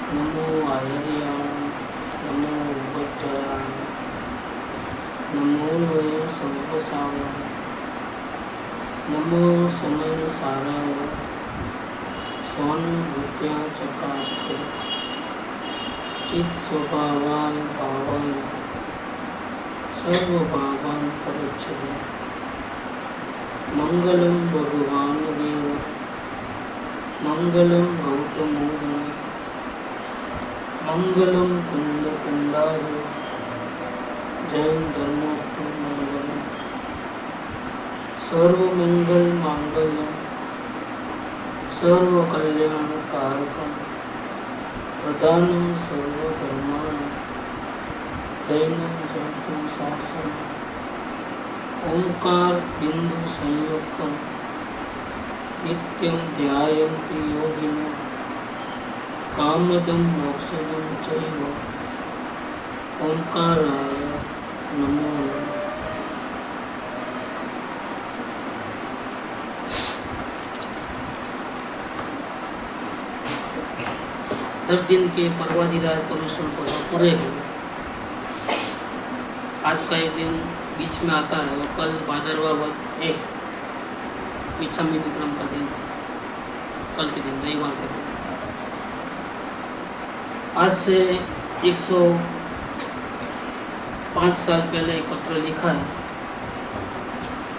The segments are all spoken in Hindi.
नमो आयर्याण नमो उपज्जयाण नमो वै संवसावाण नमो समय साराय स्वानुभूत्या चकास्ते चित स्वभावाय भावाय सर्वभावान् परिच्छेदे मंगलम भगवान देव मंगलम गौतमोदन मंगलम कुंद कुंडारो जैन धर्मोस्तु मंगलम सर्वमंगल मांगल्यम सर्वकल्याण कारकम प्रदानम सर्वधर्माणां जैनम जयतु शासनम ओंकार बिंदु संयुक्तम नित्यं ध्यायन्ति योगिनो कामदं मोक्षदं चैव ओंकाराय नमो नमः। 10 दिन के पर्वाधिराज पर्युषण पर्व पूरे हो गए। आज का एक दिन बीच में आता है, वो कल भादरवा वध 1 मिच्छामी विक्रम का दिन, कल के दिन रविवार के दिन। आज से 105 साल पहले एक पत्र लिखा है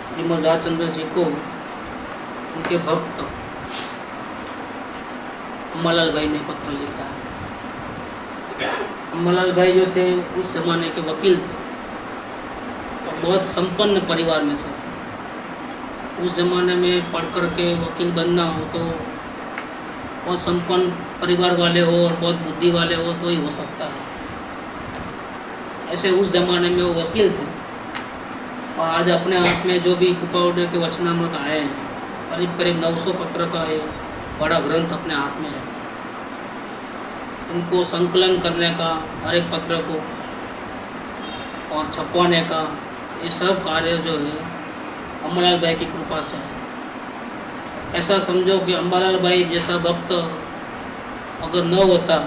श्रीमद् राजचंद्र जी को उनके भक्त अम्मालाल भाई ने पत्र लिखा है। अम्मालाल भाई जो थे उस जमाने के वकील थे और बहुत संपन्न परिवार में से। उस जमाने में पढ़ कर के वकील बनना हो तो बहुत संपन्न परिवार वाले हो और बहुत बुद्धि वाले हो तो ही हो सकता है। ऐसे उस जमाने में वो वकील थे और आज अपने आप में जो भी कृपाउदय के वचनामृत आए हैं, करीब करीब 900 पत्र का ये बड़ा ग्रंथ अपने हाथ में है। उनको संकलन करने का, हर एक पत्र को और छपवाने का, ये सब कार्य जो है अम्बालाल भाई की कृपा से है। ऐसा समझो कि अम्बालाल भाई जैसा भक्त अगर न होता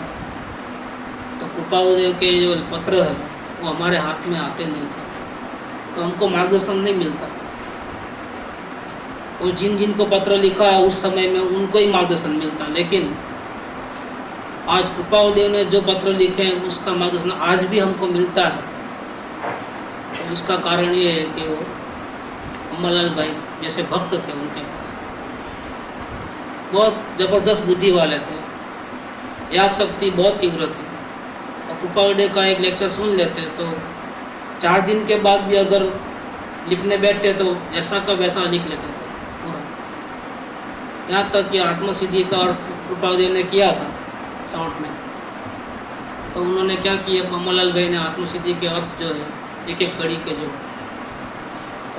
तो कृपाउदय के जो पत्र है वो हमारे हाथ में आते नहीं थे, तो हमको मार्गदर्शन नहीं मिलता। और जिन जिन को पत्र लिखा है उस समय में उनको ही मार्गदर्शन मिलता, लेकिन आज कृपाउदय ने जो पत्र लिखे हैं उसका मार्गदर्शन आज भी हमको मिलता है। तो इसका कारण ये है कि वो अम्बालाल भाई जैसे भक्त थे, उनके बहुत ज़बरदस्त बुद्धि वाले थे, याद शक्ति बहुत तीव्र थी। और कृपाउदय का एक लेक्चर सुन लेते तो 4 दिन के बाद भी अगर लिखने बैठते तो जैसा का वैसा लिख लेते थे पूरा। यहाँ तक कि आत्मसिद्धि का अर्थ कृपाउदय ने किया था शॉर्ट में। तो उन्होंने क्या किया, अम्बालाल भाई ने आत्मसिद्धि के अर्थ जो है एक एक कड़ी के जो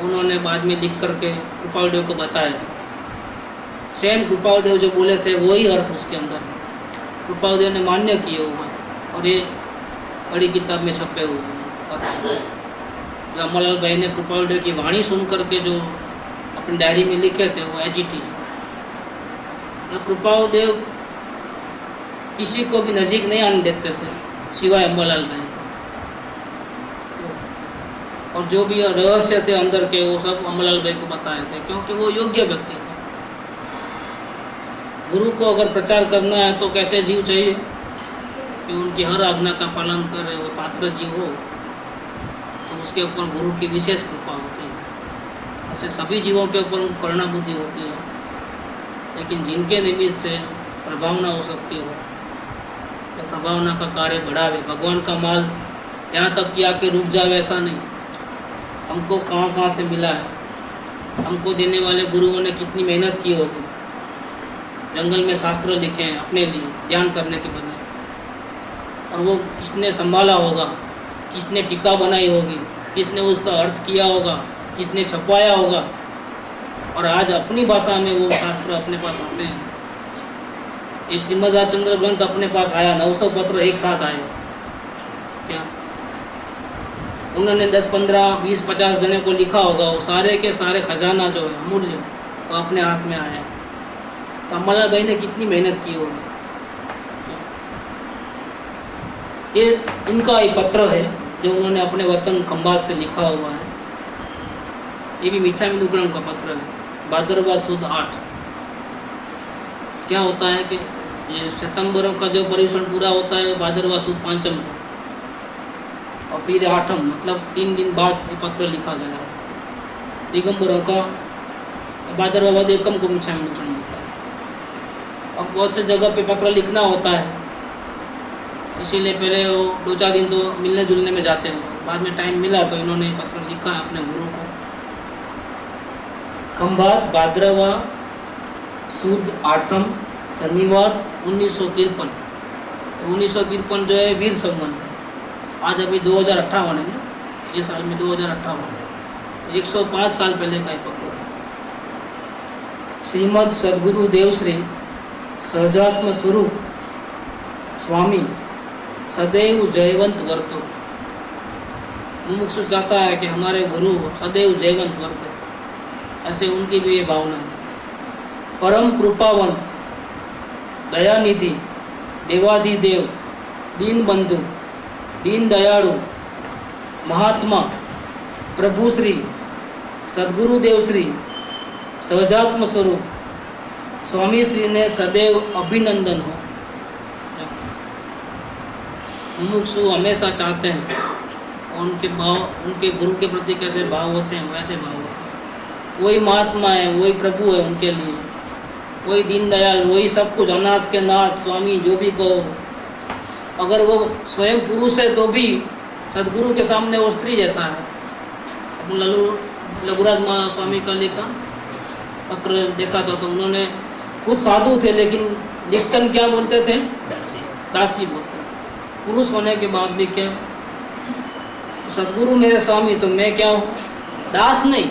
उन्होंने बाद में लिख करके कृपाउदय को बताया था। सेम कृपाउदय जो बोले थे वही अर्थ उसके अंदर है। कृपाउदय ने मान्य किए वो बात और ये बड़ी किताब में छपे हुए हैं। जो अम्बालाल भाई ने कृपाउदय की वाणी सुन करके जो अपनी डायरी में लिखे थे वो एजीटी। कृपाउदय किसी को भी नज़दीक नहीं आने देते थे सिवाय अम्बालाल भाई। और जो भी रहस्य थे अंदर के वो सब अम्बालाल भाई को बताए थे, क्योंकि वो योग्य व्यक्ति थे। गुरु को अगर प्रचार करना है तो कैसे जीव चाहिए कि उनकी हर आज्ञा का पालन करे, वो पात्र जीव हो, तो उसके ऊपर गुरु की विशेष कृपा होती है। ऐसे सभी जीवों के ऊपर करुणा बुद्धि होती है, लेकिन जिनके निमित्त से प्रभावना हो सकती हो तो प्रभावना का कार्य बढ़ावे। भगवान का माल यहाँ तक कि आके रुक जावे ऐसा नहीं। हमको कहाँ कहाँ से मिला है, हमको देने वाले गुरुओं ने कितनी मेहनत की होगी। जंगल में शास्त्र लिखे हैं अपने लिए ध्यान करने के बदले, और वो किसने संभाला होगा, किसने टीका बनाई होगी, किसने उसका अर्थ किया होगा, किसने छपवाया होगा, और आज अपनी भाषा में वो शास्त्र अपने पास आते हैं। ये श्रीमद् राजचंद्र ग्रंथ अपने पास आया, 900 पत्र एक साथ आए। क्या उन्होंने 10, 15, 20, 50 जने को लिखा होगा, वो सारे के सारे खजाना जो है अमूल्य वो अपने हाथ में आया। तो अम्बालाल भाई ने कितनी मेहनत की होगी। ये इनका एक पत्र है जो उन्होंने अपने वतन खंभात से लिखा हुआ है। ये भी मिच्छामी दुक्कड़म का पत्र है। भाद्रवा सुद 8। क्या होता है कि ये सितंबर का जो पर्युषण पूरा होता है भाद्रवा सुद 5 को, और फिर 8 मतलब 3 दिन बाद ये पत्र लिखा गया है। दिगंबरों का भाद्रवा वद 1 को मिच्छामी दुक्कड़म होता है। अब बहुत से जगह पे पत्र लिखना होता है, इसीलिए पहले वो 2-4 दिन तो मिलने जुलने में जाते हैं। बाद में टाइम मिला तो इन्होंने पत्र लिखा है अपने गुरु को। खंभात भाद्रवा सुद 8 शनिवार 1953। 1953 जो है वीर संवत है। आज अभी 2058 है ना, ये साल में 2058, 105 साल पहले का एक पत्र है। श्रीमद सद्गुरु देवश्री सहजात्म स्वरूप स्वामी सदैव जयवंत वर्तो। मुमुक्षु चाहता है कि हमारे गुरु सदैव जयवंत वर्ते, ऐसे उनकी भी ये भावना है। परम कृपावंत दयानिधि देवाधिदेव दीन बंधु दीन दयालु महात्मा प्रभु श्री सद्गुरु देव श्री सहजात्म स्वरूप स्वामी श्री ने सदैव अभिनंदन हो। मुमुक्षु हमेशा चाहते हैं उनके भाव, उनके गुरु के प्रति कैसे भाव होते हैं वैसे भाव होते हैं। वही महात्मा है, वही प्रभु है उनके लिए, वही दीनदयाल, वही सब कुछ, अनाथ के नाथ स्वामी जो भी कहो। अगर वो स्वयं पुरुष है तो भी सदगुरु के सामने वो स्त्री जैसा है। अपन लघुराज स्वामी का लिखा पत्र देखा था तो उन्होंने खुद साधु थे लेकिन लिखतन क्या बोलते थे? दासी बोलते थे। पुरुष होने के बाद भी क्या, सदगुरु मेरे स्वामी तो मैं क्या हूँ? दास नहीं।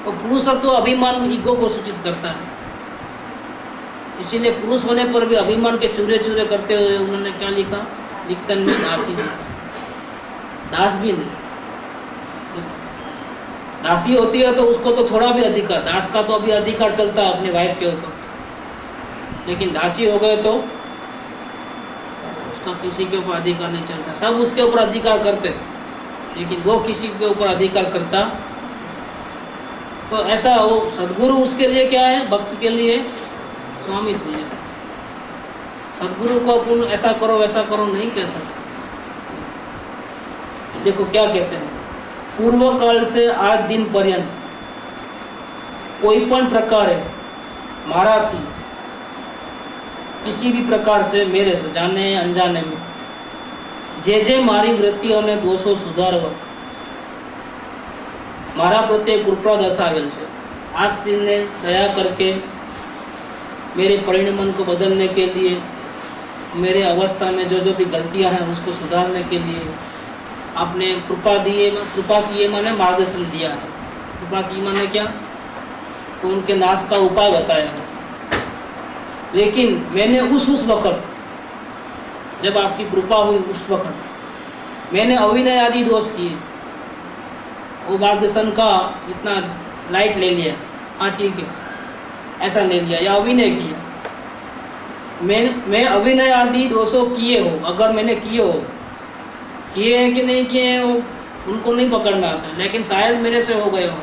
और पुरुषत्व तो अभिमान ईगो को सूचित करता है, इसीलिए पुरुष होने पर भी अभिमान के चूरे चूरे करते हुए उन्होंने क्या लिखा? लिखतन में दासी लिखा, दास भी नहीं। दासी होती है तो उसको तो थोड़ा भी अधिकार, दास का तो अभी अधिकार चलता है अपने वाइफ के ऊपर, लेकिन दासी हो गए तो उसका किसी के ऊपर अधिकार नहीं चलता। सब उसके ऊपर अधिकार करते लेकिन वो किसी के ऊपर अधिकार करता। तो ऐसा वो सदगुरु उसके लिए क्या है? भक्त के लिए स्वामी तुल्य। सदगुरु को अपन ऐसा करो वैसा करो नहीं कह सकते। देखो क्या कहते हैं, पूर्व काल से आज दिन पर्यंत कोई पण प्रकार है मारा थी किसी भी प्रकार से मेरे से जाने अनजाने में जे मारी वृत्तिओं ने दोषो सुधारवा मारा प्रत्येक कृपा दर्शावेल છે। आप श्री ने दया करके मेरे परिणमन को बदलने के लिए, मेरे अवस्था में जो भी गलतियां हैं उसको सुधारने के लिए आपने कृपा दिए। कृपा किए माने मार्गदर्शन दिया है। कृपा की माने क्या? तो उनके नाश का उपाय बताया है। लेकिन मैंने उस वक्त जब आपकी कृपा हुई उस वक्त मैंने अविनय आदि दोष किए। वो मार्गदर्शन का इतना लाइट ले लिया, हाँ ठीक है ऐसा ले लिया, या अभिनय किया। मैं अभिनय आदि दोषों किए हो, अगर मैंने किए हैं कि नहीं किए हैं उनको नहीं पकड़ना आता, लेकिन शायद मेरे से हो गए हो।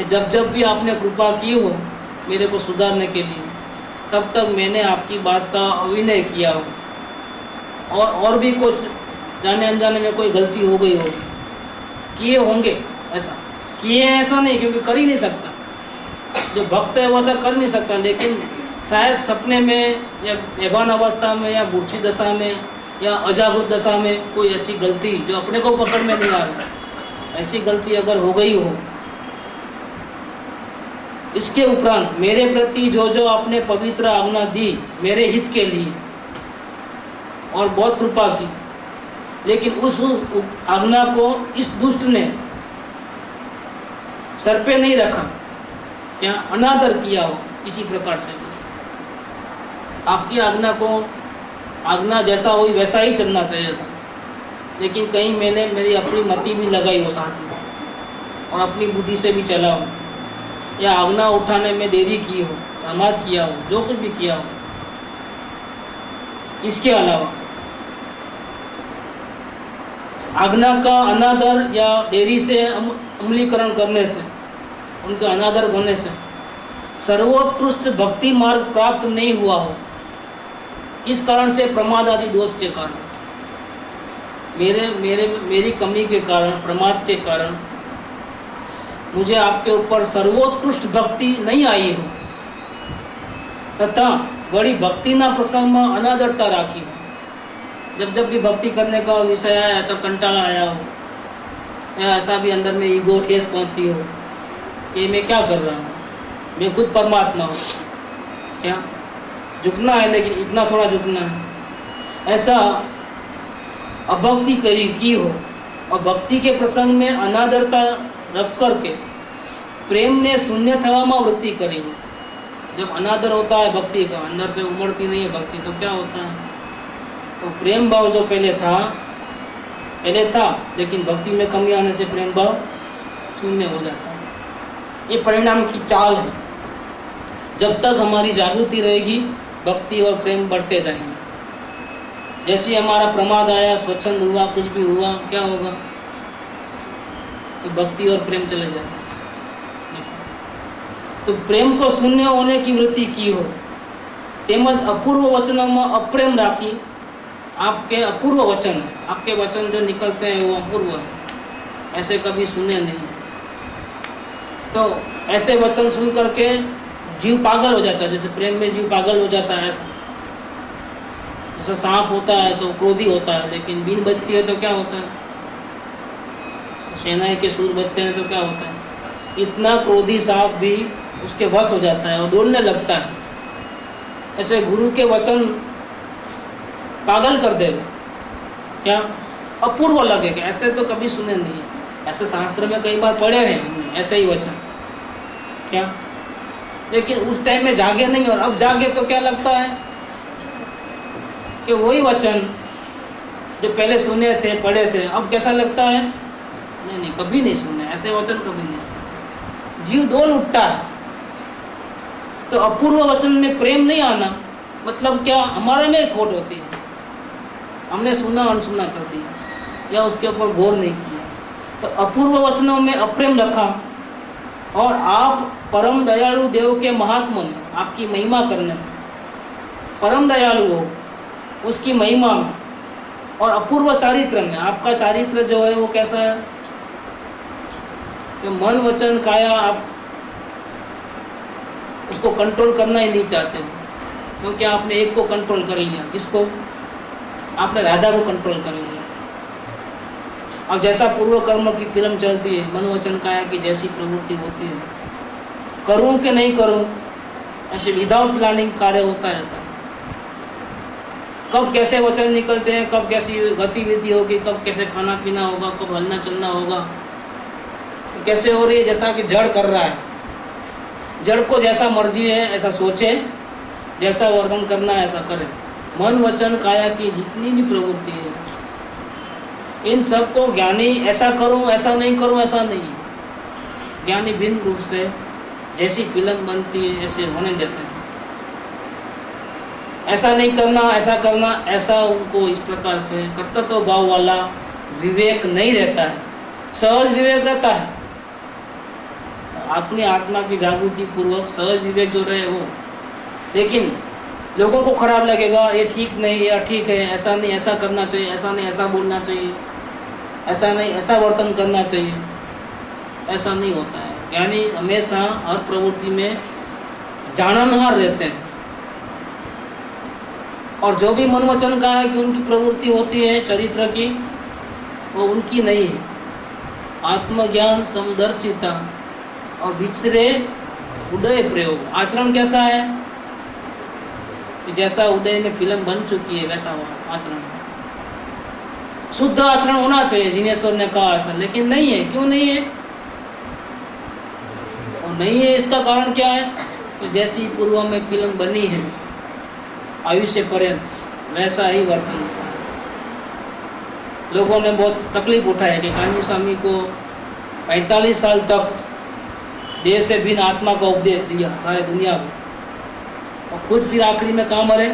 जब भी आपने कृपा की हो मेरे को सुधारने के लिए, तब तक मैंने आपकी बात का अभिनय किया हो। और भी कुछ जाने अनजाने में कोई गलती हो गई होगी, किए होंगे। ऐसा किए ऐसा नहीं, क्योंकि कर ही नहीं सकता जो भक्त है वो ऐसा कर नहीं सकता। लेकिन शायद सपने में या बेभान अवस्था में या मूर्छित दशा में या अजागृत दशा में कोई ऐसी गलती जो अपने को पकड़ में नहीं आ रही, ऐसी गलती अगर हो गई हो, इसके उपरांत मेरे प्रति जो आपने पवित्र आज्ञा दी मेरे हित के लिए और बहुत कृपा की, लेकिन उस आज्ञा को इस दुष्ट ने सर पे नहीं रखा या अनादर किया हो किसी प्रकार से। आपकी आज्ञा जैसा हुई वैसा ही चलना चाहिए था, लेकिन कहीं मैंने मेरी अपनी मति भी लगाई हो साथ में और अपनी बुद्धि से भी चला हो, या आज्ञा उठाने में देरी की हो, प्रमाद किया हो, जो कुछ भी किया हो। इसके अलावा आज्ञा का अनादर या देरी से अमलीकरण करने से, उनका अनादर होने से सर्वोत्कृष्ट भक्ति मार्ग प्राप्त नहीं हुआ हो। इस कारण से प्रमाद आदि दोष के कारण, मेरी कमी के कारण, प्रमाद के कारण मुझे आपके ऊपर सर्वोत्कृष्ट भक्ति नहीं आई हो, तथा बड़ी भक्ति ना प्रसंग में अनादरता राखी हो। जब भी भक्ति करने का विषय आया तो कंटाला आया हो, या ऐसा भी अंदर में ईगो ठेस पहुंचती हो कि मैं क्या कर रहा हूँ, मैं खुद परमात्मा हूँ, क्या झुकना है लेकिन इतना थोड़ा झुकना है, ऐसा अभक्ति की हो और भक्ति के प्रसंग में अनादरता रख करके प्रेम ने शून्य थवा वृत्ति करी हो। जब अनादर होता है भक्ति का, अंदर से उमड़ती नहीं है भक्ति, तो क्या होता है, तो प्रेम भाव जो पहले था लेकिन भक्ति में कमी आने से प्रेम भाव शून्य हो जाता है। ये परिणाम की चाल है। जब तक हमारी जागृति रहेगी भक्ति और प्रेम बढ़ते जाएंगे। जैसे हमारा प्रमाद आया, स्वच्छंद हुआ, कुछ भी हुआ, क्या होगा, तो भक्ति और प्रेम चले जाएंगे। तो प्रेम को शून्य होने की वृत्ति की हो, तेमज अपूर्व वचनों में अप्रेम राखी। आपके अपूर्व वचन, आपके वचन जो निकलते हैं वो अपूर्व है, ऐसे कभी सुने नहीं। तो ऐसे वचन सुन करके जीव पागल हो जाता है, जैसे प्रेम में जीव पागल हो जाता है। ऐसा जैसे सांप होता है तो क्रोधी होता है, लेकिन बीन बजती है तो क्या होता है, सेनाएं के सूर बजते हैं तो क्या होता है, इतना क्रोधी सांप भी उसके वश हो जाता है और दौड़ने लगता है। ऐसे गुरु के वचन पागल कर देगा, क्या अपूर्व लगेगा, ऐसे तो कभी सुने नहीं। ऐसे शास्त्र में कई बार पढ़े हैं ऐसे ही वचन, क्या, लेकिन उस टाइम में जागे नहीं, और अब जागे तो क्या लगता है कि वही वचन जो पहले सुने थे, पढ़े थे, अब कैसा लगता है, नहीं कभी नहीं सुने ऐसे वचन, कभी नहीं। जीव डोल उठता है। तो अपूर्व वचन में प्रेम नहीं आना मतलब क्या, हमारे में खोट होती है, हमने सुना अनसुना कर दिया या उसके ऊपर गौर नहीं किया। तो अपूर्व वचनों में अप्रेम रखा, और आप परम दयालु देव के महात्मा में, आपकी महिमा करने में परम दयालु हो, उसकी महिमा में और अपूर्व चारित्र में। आपका चारित्र जो है वो कैसा है कि मन वचन काया आप उसको कंट्रोल करना ही नहीं चाहते हो, क्योंकि आपने एक को कंट्रोल कर लिया। किसको? आपने राधा को कंट्रोल कर लिया। अब जैसा पूर्व कर्म की फिल्म चलती है, मन वचन काया की जैसी प्रवृत्ति होती है, करूं कि नहीं करूं, ऐसे विदाउट प्लानिंग कार्य होता रहता है। कब कैसे वचन निकलते हैं, कब कैसी गतिविधि होगी, कब कैसे खाना पीना होगा, कब हलना चलना होगा, तो कैसे हो रही है, जैसा कि जड़ कर रहा है। जड़ को जैसा मर्जी है ऐसा सोचे, जैसा वर्णन करना है ऐसा करे। मन वचन काया की जितनी भी प्रवृत्ति है, इन सबको ज्ञानी ऐसा करूं, ऐसा नहीं करूं, ऐसा नहीं। ज्ञानी भिन्न रूप से जैसी फिल्म बनती है ऐसे होने देते हैं। ऐसा नहीं करना, ऐसा करना, ऐसा उनको इस प्रकार से कर्तव्य भाव वाला विवेक नहीं रहता है, सहज विवेक रहता है। अपनी आत्मा की जागृति पूर्वक सहज विवेक जो रहे वो। लेकिन लोगों को खराब लगेगा, ये ठीक नहीं, ये ठीक है, ऐसा नहीं ऐसा करना चाहिए, ऐसा नहीं ऐसा बोलना चाहिए, ऐसा नहीं ऐसा वर्तन करना चाहिए, ऐसा नहीं होता है। यानी हमेशा हर प्रवृत्ति में जाननहार रहते हैं। और जो भी मन वचन का है कि उनकी प्रवृत्ति होती है चरित्र की, वो उनकी नहीं है। आत्मज्ञान, समदर्शिता और विचरे उदय प्रयोग। आचरण कैसा है कि जैसा उदय में फिल्म बन चुकी है वैसा हुआ आचरण। शुद्ध आचरण होना चाहिए, जिनेश्वर ने कहा ऐसा, लेकिन नहीं है। क्यों नहीं है? और नहीं है इसका कारण क्या है? तो जैसी पूर्व में फिल्म बनी है आयुष्य पर्यंत, वैसा ही वर्तन होता है। लोगों ने बहुत तकलीफ उठाई कि कान्जी स्वामी को 45 साल तक देह से भिन्न आत्मा का उपदेश दिया सारे दुनिया को, और खुद फिर आखिरी में कहाँ मरे?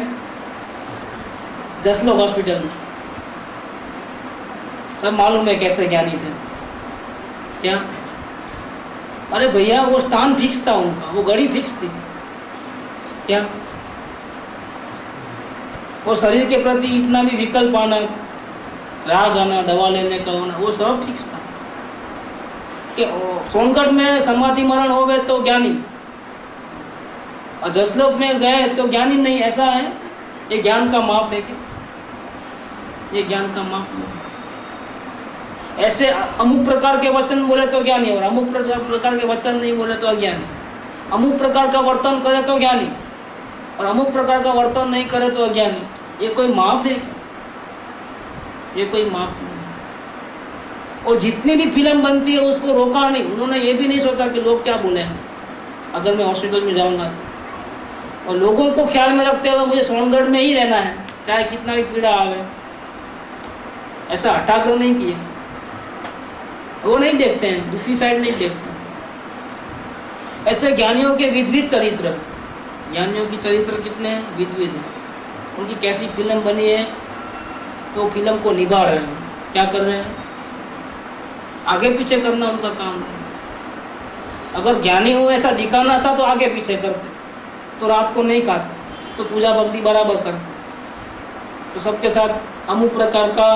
10 लोग हॉस्पिटल में। सब मालूम है कैसे ज्ञानी थे। क्या? अरे भैया वो स्थान फिक्स था उनका, वो घड़ी फिक्स थी। क्या? वो शरीर के प्रति इतना भी विकल्प आना, राग आना, दवा लेने का होना, वो सब फिक्स था। कि सोनगढ़ में समाधि मरण हो गए तो ज्ञानी, और जसलोक में गए तो ज्ञानी नहीं, ऐसा है? ये ज्ञान का माप है क्या? ये ज्ञान का माप नहीं। ऐसे अमुक प्रकार के वचन बोले तो ज्ञानी, और अमुक प्रकार के वचन नहीं बोले तो अज्ञानी। अमुक प्रकार का वर्तन करे तो ज्ञानी, और अमुक प्रकार का वर्तन नहीं करे तो अज्ञानी। ये कोई माप है क्या? ये कोई माप नहीं। और जितनी भी फिल्म बनती है उसको रोका नहीं, उन्होंने ये भी नहीं सोचा कि लोग क्या बोलेंगे अगर मैं हॉस्पिटल में जाऊंगा तो। और लोगों को ख्याल में रखते हुए मुझे सोनगढ़ में ही रहना है, चाहे कितना भी पीड़ा आवे। ऐसा हठाकर नहीं किया। वो नहीं देखते हैं, दूसरी साइड नहीं देखते हैं। ऐसे ज्ञानियों के विविध चरित्र, ज्ञानियों की चरित्र कितने हैं? विविध हैं। उनकी कैसी फिल्म बनी है तो फिल्म को निभा रहे हैं। क्या कर रहे हैं? आगे पीछे करना उनका काम नहीं। अगर ज्ञानी हो ऐसा दिखाना था तो आगे पीछे करते, तो रात को नहीं खाते, तो पूजा भक्ति बराबर करते, तो सबके साथ अमुक प्रकार का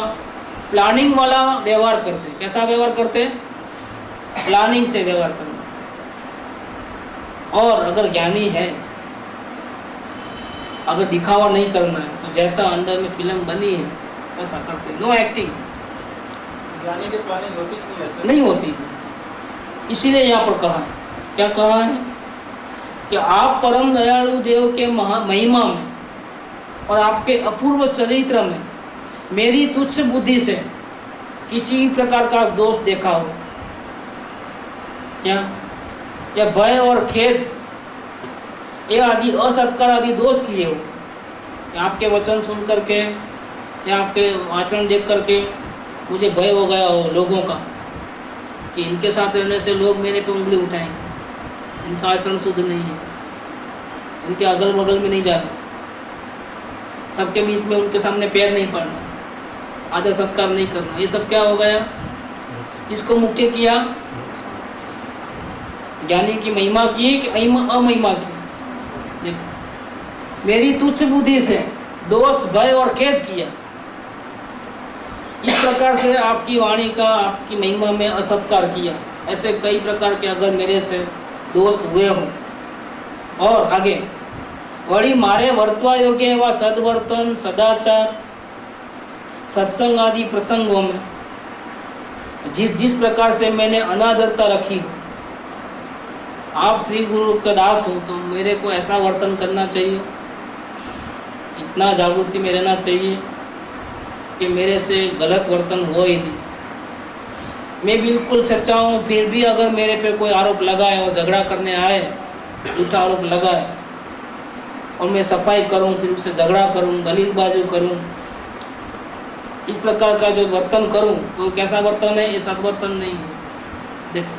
प्लानिंग वाला व्यवहार करते। कैसा व्यवहार करते? प्लानिंग से व्यवहार करना। और अगर ज्ञानी है, अगर दिखावा नहीं करना है, तो जैसा अंदर में फिल्म बनी है वैसा करते। Know acting. ज्ञानी की प्लानिंग होती नहीं होती। इसीलिए यहाँ पर कहा, क्या कहा है कि आप परम दयालु देव के महिमा में और आपके अपूर्व चरित्र में मेरी तुच्छ बुद्धि से किसी भी प्रकार का दोष देखा हो क्या, या भय और खेद ये आदि असत्कार आदि दोष किए हो, या आपके वचन सुन करके या आपके आचरण देख करके मुझे भय हो गया हो लोगों का कि इनके साथ रहने से लोग मेरे पे उंगली उठाएंगे, इनका आचरण शुद्ध नहीं है, इनके अगल बगल में नहीं जाना, सबके बीच में उनके सामने पैर नहीं पड़ना, आदर सत्कार नहीं करना। ये सब क्या हो गया? किसको मुख्य किया? ज्ञानी की महिमा की कि अमहिमा की? देखो, मेरी तुच्छ बुद्धि से दोष भय और खेद किया। इस प्रकार से आपकी वाणी का आपकी महिमा में असत्कार किया। ऐसे कई प्रकार के अगर मेरे से दोष हुए हो। और आगे वही मारे वर्तवा योग्य व सद्वर्तन सदाचार सत्संग आदि प्रसंगों में जिस प्रकार से मैंने अनादरता रखी, आप श्री गुरु का दास हो तो मेरे को ऐसा वर्तन करना चाहिए, इतना जागृति में रहना चाहिए कि मेरे से गलत वर्तन हो ही नहीं। मैं बिल्कुल सच्चा हूँ, फिर भी अगर मेरे पे कोई आरोप लगाए और झगड़ा करने आए, झूठा आरोप लगाए और मैं सफाई करूँ, फिर उससे झगड़ा करूँ, दलीलबाजी करूँ, इस प्रकार का जो वर्तन करूँ तो कैसा वर्तन है? ये सद्वर्तन नहीं है। देखो,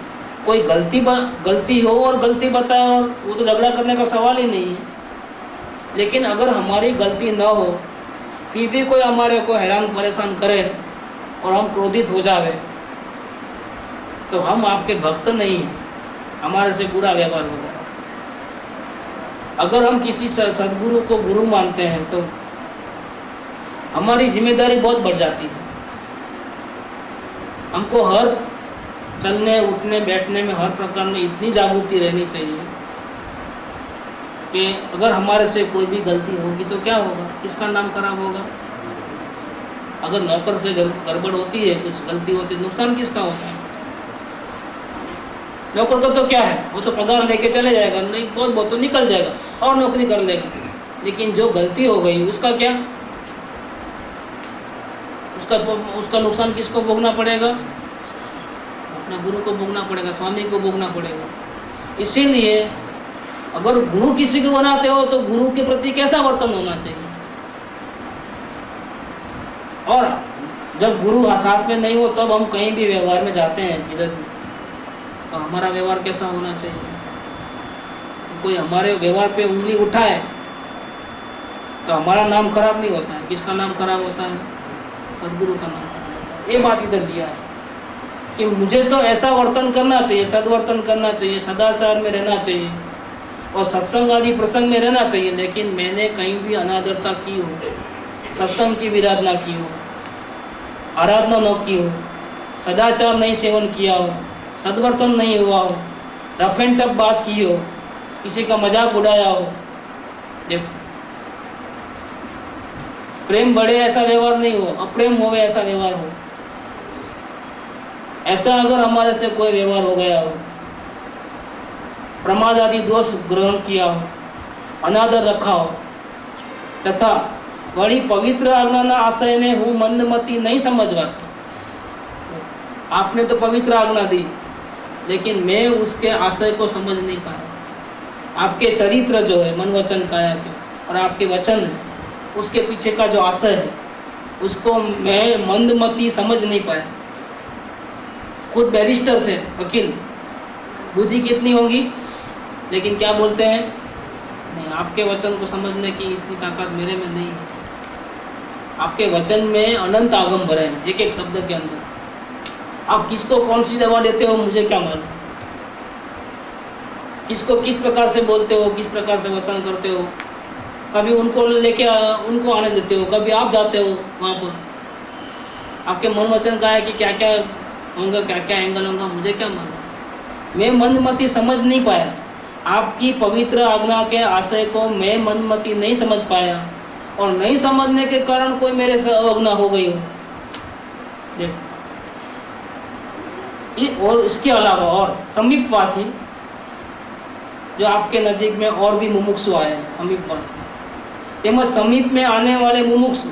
कोई गलती हो और गलती बताए और वो तो झगड़ा करने का सवाल ही नहीं है। लेकिन अगर हमारी गलती न हो फिर भी कोई हमारे को हैरान परेशान करे और हम क्रोधित हो जावे तो हम आपके भक्त नहीं हैं, हमारे से बुरा व्यवहार होगा। अगर हम किसी सद्गुरु को गुरु मानते हैं तो हमारी जिम्मेदारी बहुत बढ़ जाती है। हमको हर चलने उठने बैठने में हर प्रकार में इतनी जागृति रहनी चाहिए कि अगर हमारे से कोई भी गलती होगी तो क्या होगा? किसका नाम खराब होगा? अगर नौकर से गड़बड़ होती है, कुछ गलती होती है, नुकसान किसका होता है? नौकर को तो क्या है, वो तो पगार लेके चले जाएगा, नहीं बहुत तो निकल जाएगा और नौकरी कर लेगा। लेकिन जो गलती हो गई उसका क्या? उसका नुकसान किसको भोगना पड़ेगा? अपने गुरु को भोगना पड़ेगा, स्वामी को भोगना पड़ेगा। इसीलिए अगर गुरु किसी को बनाते हो तो गुरु के प्रति कैसा वर्तन होना चाहिए? और जब गुरु साथ में नहीं हो तब हम कहीं भी व्यवहार में जाते हैं किधर भी, तो हमारा व्यवहार कैसा होना चाहिए? कोई हमारे व्यवहार पे उंगली उठाए तो हमारा नाम खराब नहीं होता है। किसका नाम खराब होता है? सद्गुरु का नाम खराब होता है। ये बात इधर दिया है कि मुझे तो ऐसा वर्तन करना चाहिए, सदवर्तन करना चाहिए, सदाचार में रहना चाहिए और सत्संग आदि प्रसंग में रहना चाहिए, लेकिन मैंने कहीं भी अनादरता की हो, सत्संग की विराधना की हो, आराधना न की हो, सदाचार नहीं सेवन किया हो, सदवर्तन नहीं हुआ हो, रफ एंड टफ बात की हो, किसी का मजाक उड़ाया हो, देखो प्रेम बढ़े ऐसा व्यवहार नहीं हो, अप्रेम होवे ऐसा व्यवहार हो। ऐसा अगर हमारे से कोई व्यवहार हो गया हो, प्रमाद आदि दोष ग्रहण किया हो, अनादर रखा हो तथा वही पवित्र आज्ञा आशय ने हूँ मंदमती नहीं समझवा। आपने तो पवित्र आज्ञा दी, लेकिन मैं उसके आशय को समझ नहीं पाया। आपके चरित्र जो है मन वचन काया के और आपके वचन है, उसके पीछे का जो आशय है उसको मैं मंदमती समझ नहीं पाया। खुद बैरिस्टर थे, वकील, बुद्धि कितनी होगी, लेकिन क्या बोलते हैं, नहीं, आपके वचन को समझने की इतनी ताकत मेरे में नहीं है। आपके वचन में अनंत आगम भरे हैं एक एक शब्द के अंदर। आप किसको कौन सी दवा देते हो मुझे क्या मालूम, किसको किस प्रकार से बोलते हो, किस प्रकार से वर्तन करते हो। कभी उनको लेके उनको आने देते हो, कभी आप जाते हो वहाँ पर। आपके मन वचन का है कि क्या क्या होगा, क्या क्या एंगल होगा, मुझे क्या मालूम। मैं मंदमती समझ नहीं पाया, आपकी पवित्र आज्ञा के आशय को मैं मंदमती नहीं समझ पाया और नहीं समझने के कारण कोई मेरे से अवज्ञा हो गई हो। देखो ये, और इसके अलावा और समीपवासी जो आपके नजीक में और भी मुमुक्षु आए हैं, समीपवासी तेमज समीप में आने वाले मुमुक्षु,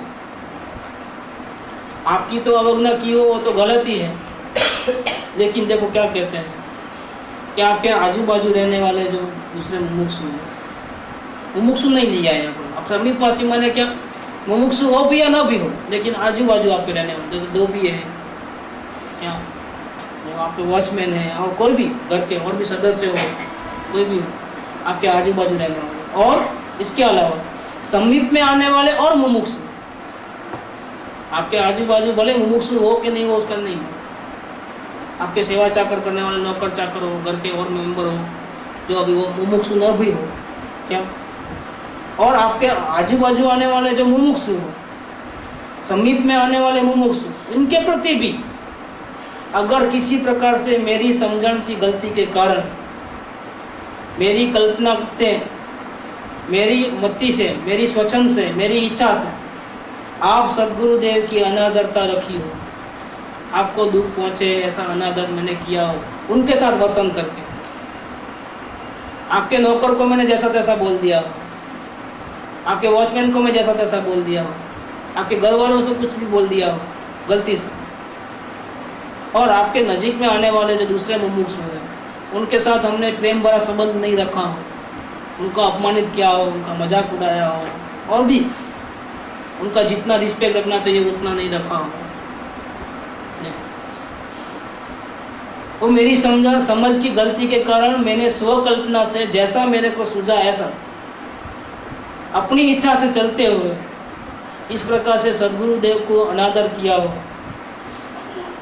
आपकी तो अवज्ञा की हो वो तो गलत ही है, लेकिन देखो क्या कहते हैं कि आपके आजू बाजू रहने वाले जो दूसरे मुमुक्षु हैं, मुमुक्षु नहीं लिया है यहाँ पर। अब समीपवासी माने क्या, मुमुक्षु हो भी या ना भी हो, लेकिन आजू बाजू आपके रहने वाले दो भी है क्या, वो आपके वॉचमैन है और कोई भी घर के और भी सदस्य हो, कोई भी आपके आजू बाजू रहने वाले, और इसके अलावा समीप में आने वाले और मुमुक्षु। आपके आजू बाजू भले मुमुक्षु हो कि नहीं हो उसका नहीं, आपके सेवा चाकर करने वाले नौकर चाकर हो, घर के और मेंबर हो जो अभी वो मुमुक्षु न भी हो क्या, और आपके आजू बाजू आने वाले जो मुमुक्षु हो, समीप में आने वाले मुमुक्षु, इनके प्रति भी अगर किसी प्रकार से मेरी समझण की गलती के कारण, मेरी कल्पना से, मेरी मति से, मेरी स्वच्छंद से, मेरी इच्छा से आप सद्गुरुदेव की अनादरता रखी हो, आपको दुख पहुँचे ऐसा अनादर मैंने किया हो उनके साथ वर्तन करके, आपके नौकर को मैंने जैसा तैसा बोल दिया हो, आपके वॉचमैन को मैं जैसा तैसा बोल दिया हो, आपके घर वालों से कुछ भी बोल दिया हो गलती से, और आपके नजीक में आने वाले जो दूसरे मुमुक्षु हैं उनके साथ हमने प्रेम भरा संबंध नहीं रखा हो, उनको अपमानित किया हो, उनका मजाक उड़ाया हो, और भी उनका जितना रिस्पेक्ट रखना चाहिए उतना नहीं रखा हो, वो मेरी समझ की गलती के कारण मैंने स्वकल्पना से जैसा मेरे को सूझा ऐसा अपनी इच्छा से चलते हुए इस प्रकार से सद्गुरुदेव को अनादर किया हो।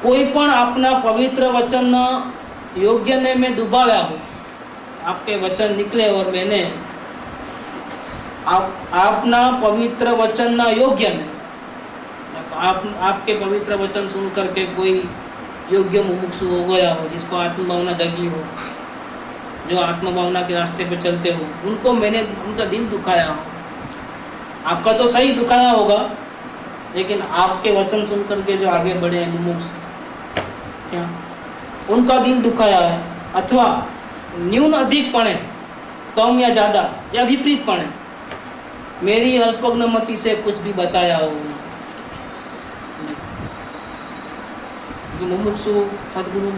कोई पण अपना पवित्र वचन योग्य ने मैं दुबाव्या हो, आपके वचन निकले और मैंने आपना पवित्र वचन ना योग्य ने, आपके पवित्र वचन सुन करके कोई योग्य मुमुक्षु हो गया हो, जिसको आत्मभावना जगी हो, जो आत्मभावना के रास्ते पे चलते हो, उनको मैंने उनका दिल दुखाया हो। आपका तो सही दुखाया होगा, लेकिन आपके वचन सुन करके जो आगे बढ़े हैं मुमुक्षु, क्या उनका दिल दुखाया है, अथवा न्यून अधिकपणे, कम या ज़्यादा या विपरीतपणे मेरी अल्पज्ञमति से कुछ भी बताया हो। मुमुक्षु सदगुरु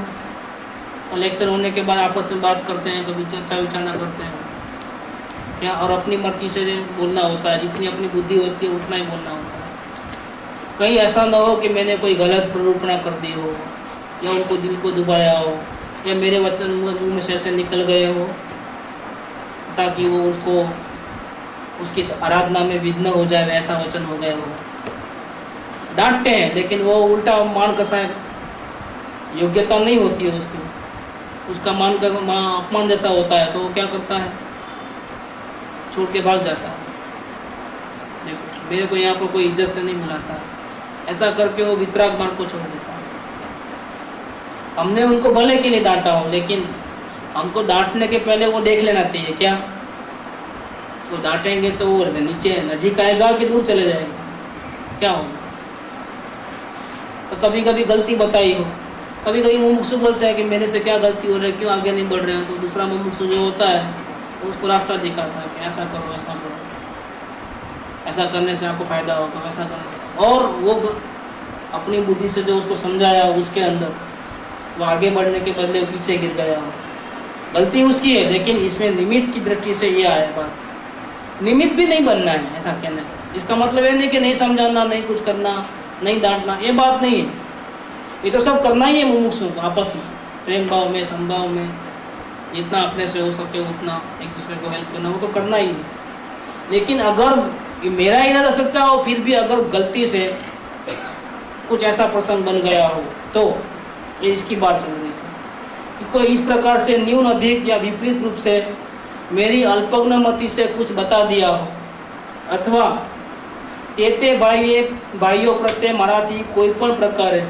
लेक्चर होने के बाद आपस में बात करते हैं, कभी चर्चा विचारना करते हैं क्या, और अपनी मर्जी से बोलना होता है, जितनी अपनी बुद्धि होती है उतना ही बोलना होता है। कहीं ऐसा ना हो कि मैंने कोई गलत प्ररूपणा कर दी हो, या उनको दिल को दुबाया हो, या मेरे वचन मुँह में से ऐसे निकल गए हो ताकि वो उसको उसकी आराधना में विघ्न हो जाए, ऐसा वचन हो गया हो। डांटते हैं, लेकिन वो उल्टा मान कसाय, योग्यता नहीं होती है उसकी, उसका मान का अपमान जैसा होता है, तो वो क्या करता है, छोड़ के भाग जाता है। देखो मेरे को यहाँ पर कोई इज्जत से नहीं मिलाता, ऐसा करके वो वितराग मार्ग को छोड़ देता है। हमने उनको भले के लिए डांटा हो, लेकिन हमको डांटने के पहले वो देख लेना चाहिए क्या, तो डांटेंगे तो वो नीचे नजीक आएगा कि दूर चले जाएगा, क्या होगा। तो कभी कभी गलती बताई हो, कभी कभी मुमुक्षु बोलता है कि मेरे से क्या गलती हो रही है, क्यों आगे नहीं बढ़ रहे हैं, तो दूसरा मुमुक्षु जो होता है तो उसको रास्ता दिखाता है कि ऐसा करो, ऐसा करो, ऐसा करने से आपको फायदा होगा, ऐसा करो, और वो अपनी बुद्धि से जो उसको समझाया उसके अंदर वो आगे बढ़ने के बदले पीछे गिर गया हो। गलती उसकी है, लेकिन इसमें निमित्त की दृष्टि से ये आया बात, निमित्त भी नहीं बनना है, ऐसा कहना है। इसका मतलब ये नहीं कि नहीं समझाना, नहीं कुछ करना, नहीं डांटना, ये बात नहीं है। ये तो सब करना ही है मुमुक्षु को, आपस में प्रेम भाव में, समभाव में, जितना अपने से हो सके उतना एक दूसरे को हेल्प करना, वो तो करना ही है। लेकिन अगर मेरा इरादा सच्चा हो, फिर भी अगर गलती से कुछ ऐसा प्रसंग बन गया हो, तो ये इसकी बात चल रही है कि कोई इस प्रकार से न्यून अधिक या विपरीत रूप से मेरी अल्पज्ञमति से कुछ बता दिया हो, अथवा તે ભાઈઓ પ્રત્યે મારાથી કોઈ પણ પ્રકારે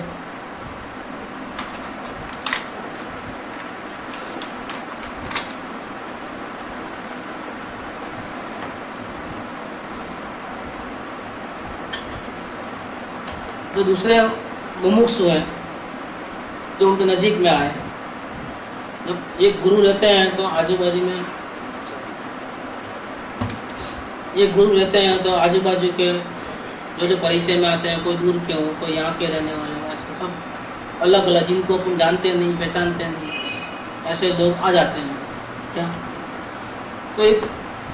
जो दूसरे मुमुक्षु हैं जो उनके नजीक में आए, जब एक गुरु रहते हैं तो आजू बाजू में आजू बाजू के जो परिचय में आते हैं, कोई दूर के हो, कोई यहाँ के रहने वाले हो, ऐसे सब अलग अलग, जिनको अपन जानते नहीं, पहचानते नहीं, ऐसे लोग आ जाते हैं क्या। तो एक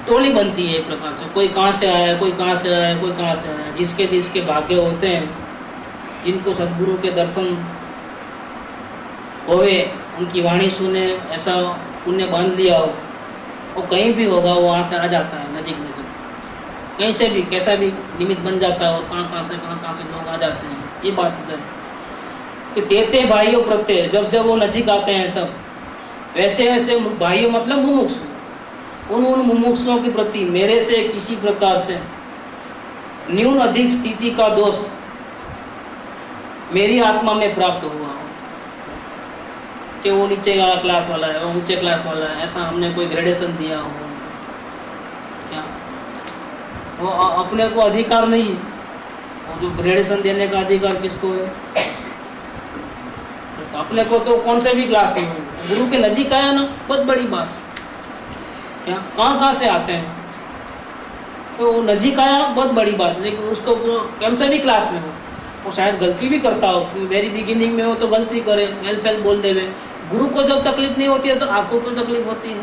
टोली बनती है एक प्रकार से, कोई कहाँ से आया है, कोई कहाँ से आया है, कोई कहाँ से आया है। जिसके जिसके भाग्य होते हैं, जिनको सद्गुरु के दर्शन होवे, उनकी वाणी सुने, ऐसा पुण्य बांध लिया हो, वो कहीं भी होगा वो वहाँ से आ जाता है, नजीक नजीक कहीं से भी कैसा भी निमित्त बन जाता है, और कहाँ कहाँ से लोग आ जाते हैं। ये बात इधर है कि ते भाइयों प्रत्यय, जब जब वो नजीक आते हैं तब वैसे ऐसे भाइयों मतलब मुमुक्षु, उन मुमुक्षुओं के प्रति मेरे से किसी प्रकार से न्यून अधिक स्थिति का दोष मेरी आत्मा में प्राप्त हुआ हो, कि वो नीचे वाला क्लास वाला है, वो ऊंचे क्लास वाला है, ऐसा हमने कोई ग्रेडेशन दिया हो क्या। वो अपने को अधिकार नहीं है, वो जो ग्रेडेशन देने का अधिकार किसको है, अपने को तो कौन से भी क्लास में हो, गुरु के नजीक आया ना, बहुत बड़ी बात क्या। कहाँ से आते हैं, तो वो नजीक आया बहुत बड़ी बात, लेकिन उसको कौन से भी क्लास में हो, वो शायद गलती भी करता हो, वेरी बिगिनिंग में हो तो गलती करे, हेल्प बोल देवे। गुरु को जब तकलीफ नहीं होती है तो आपको क्यों तकलीफ होती है।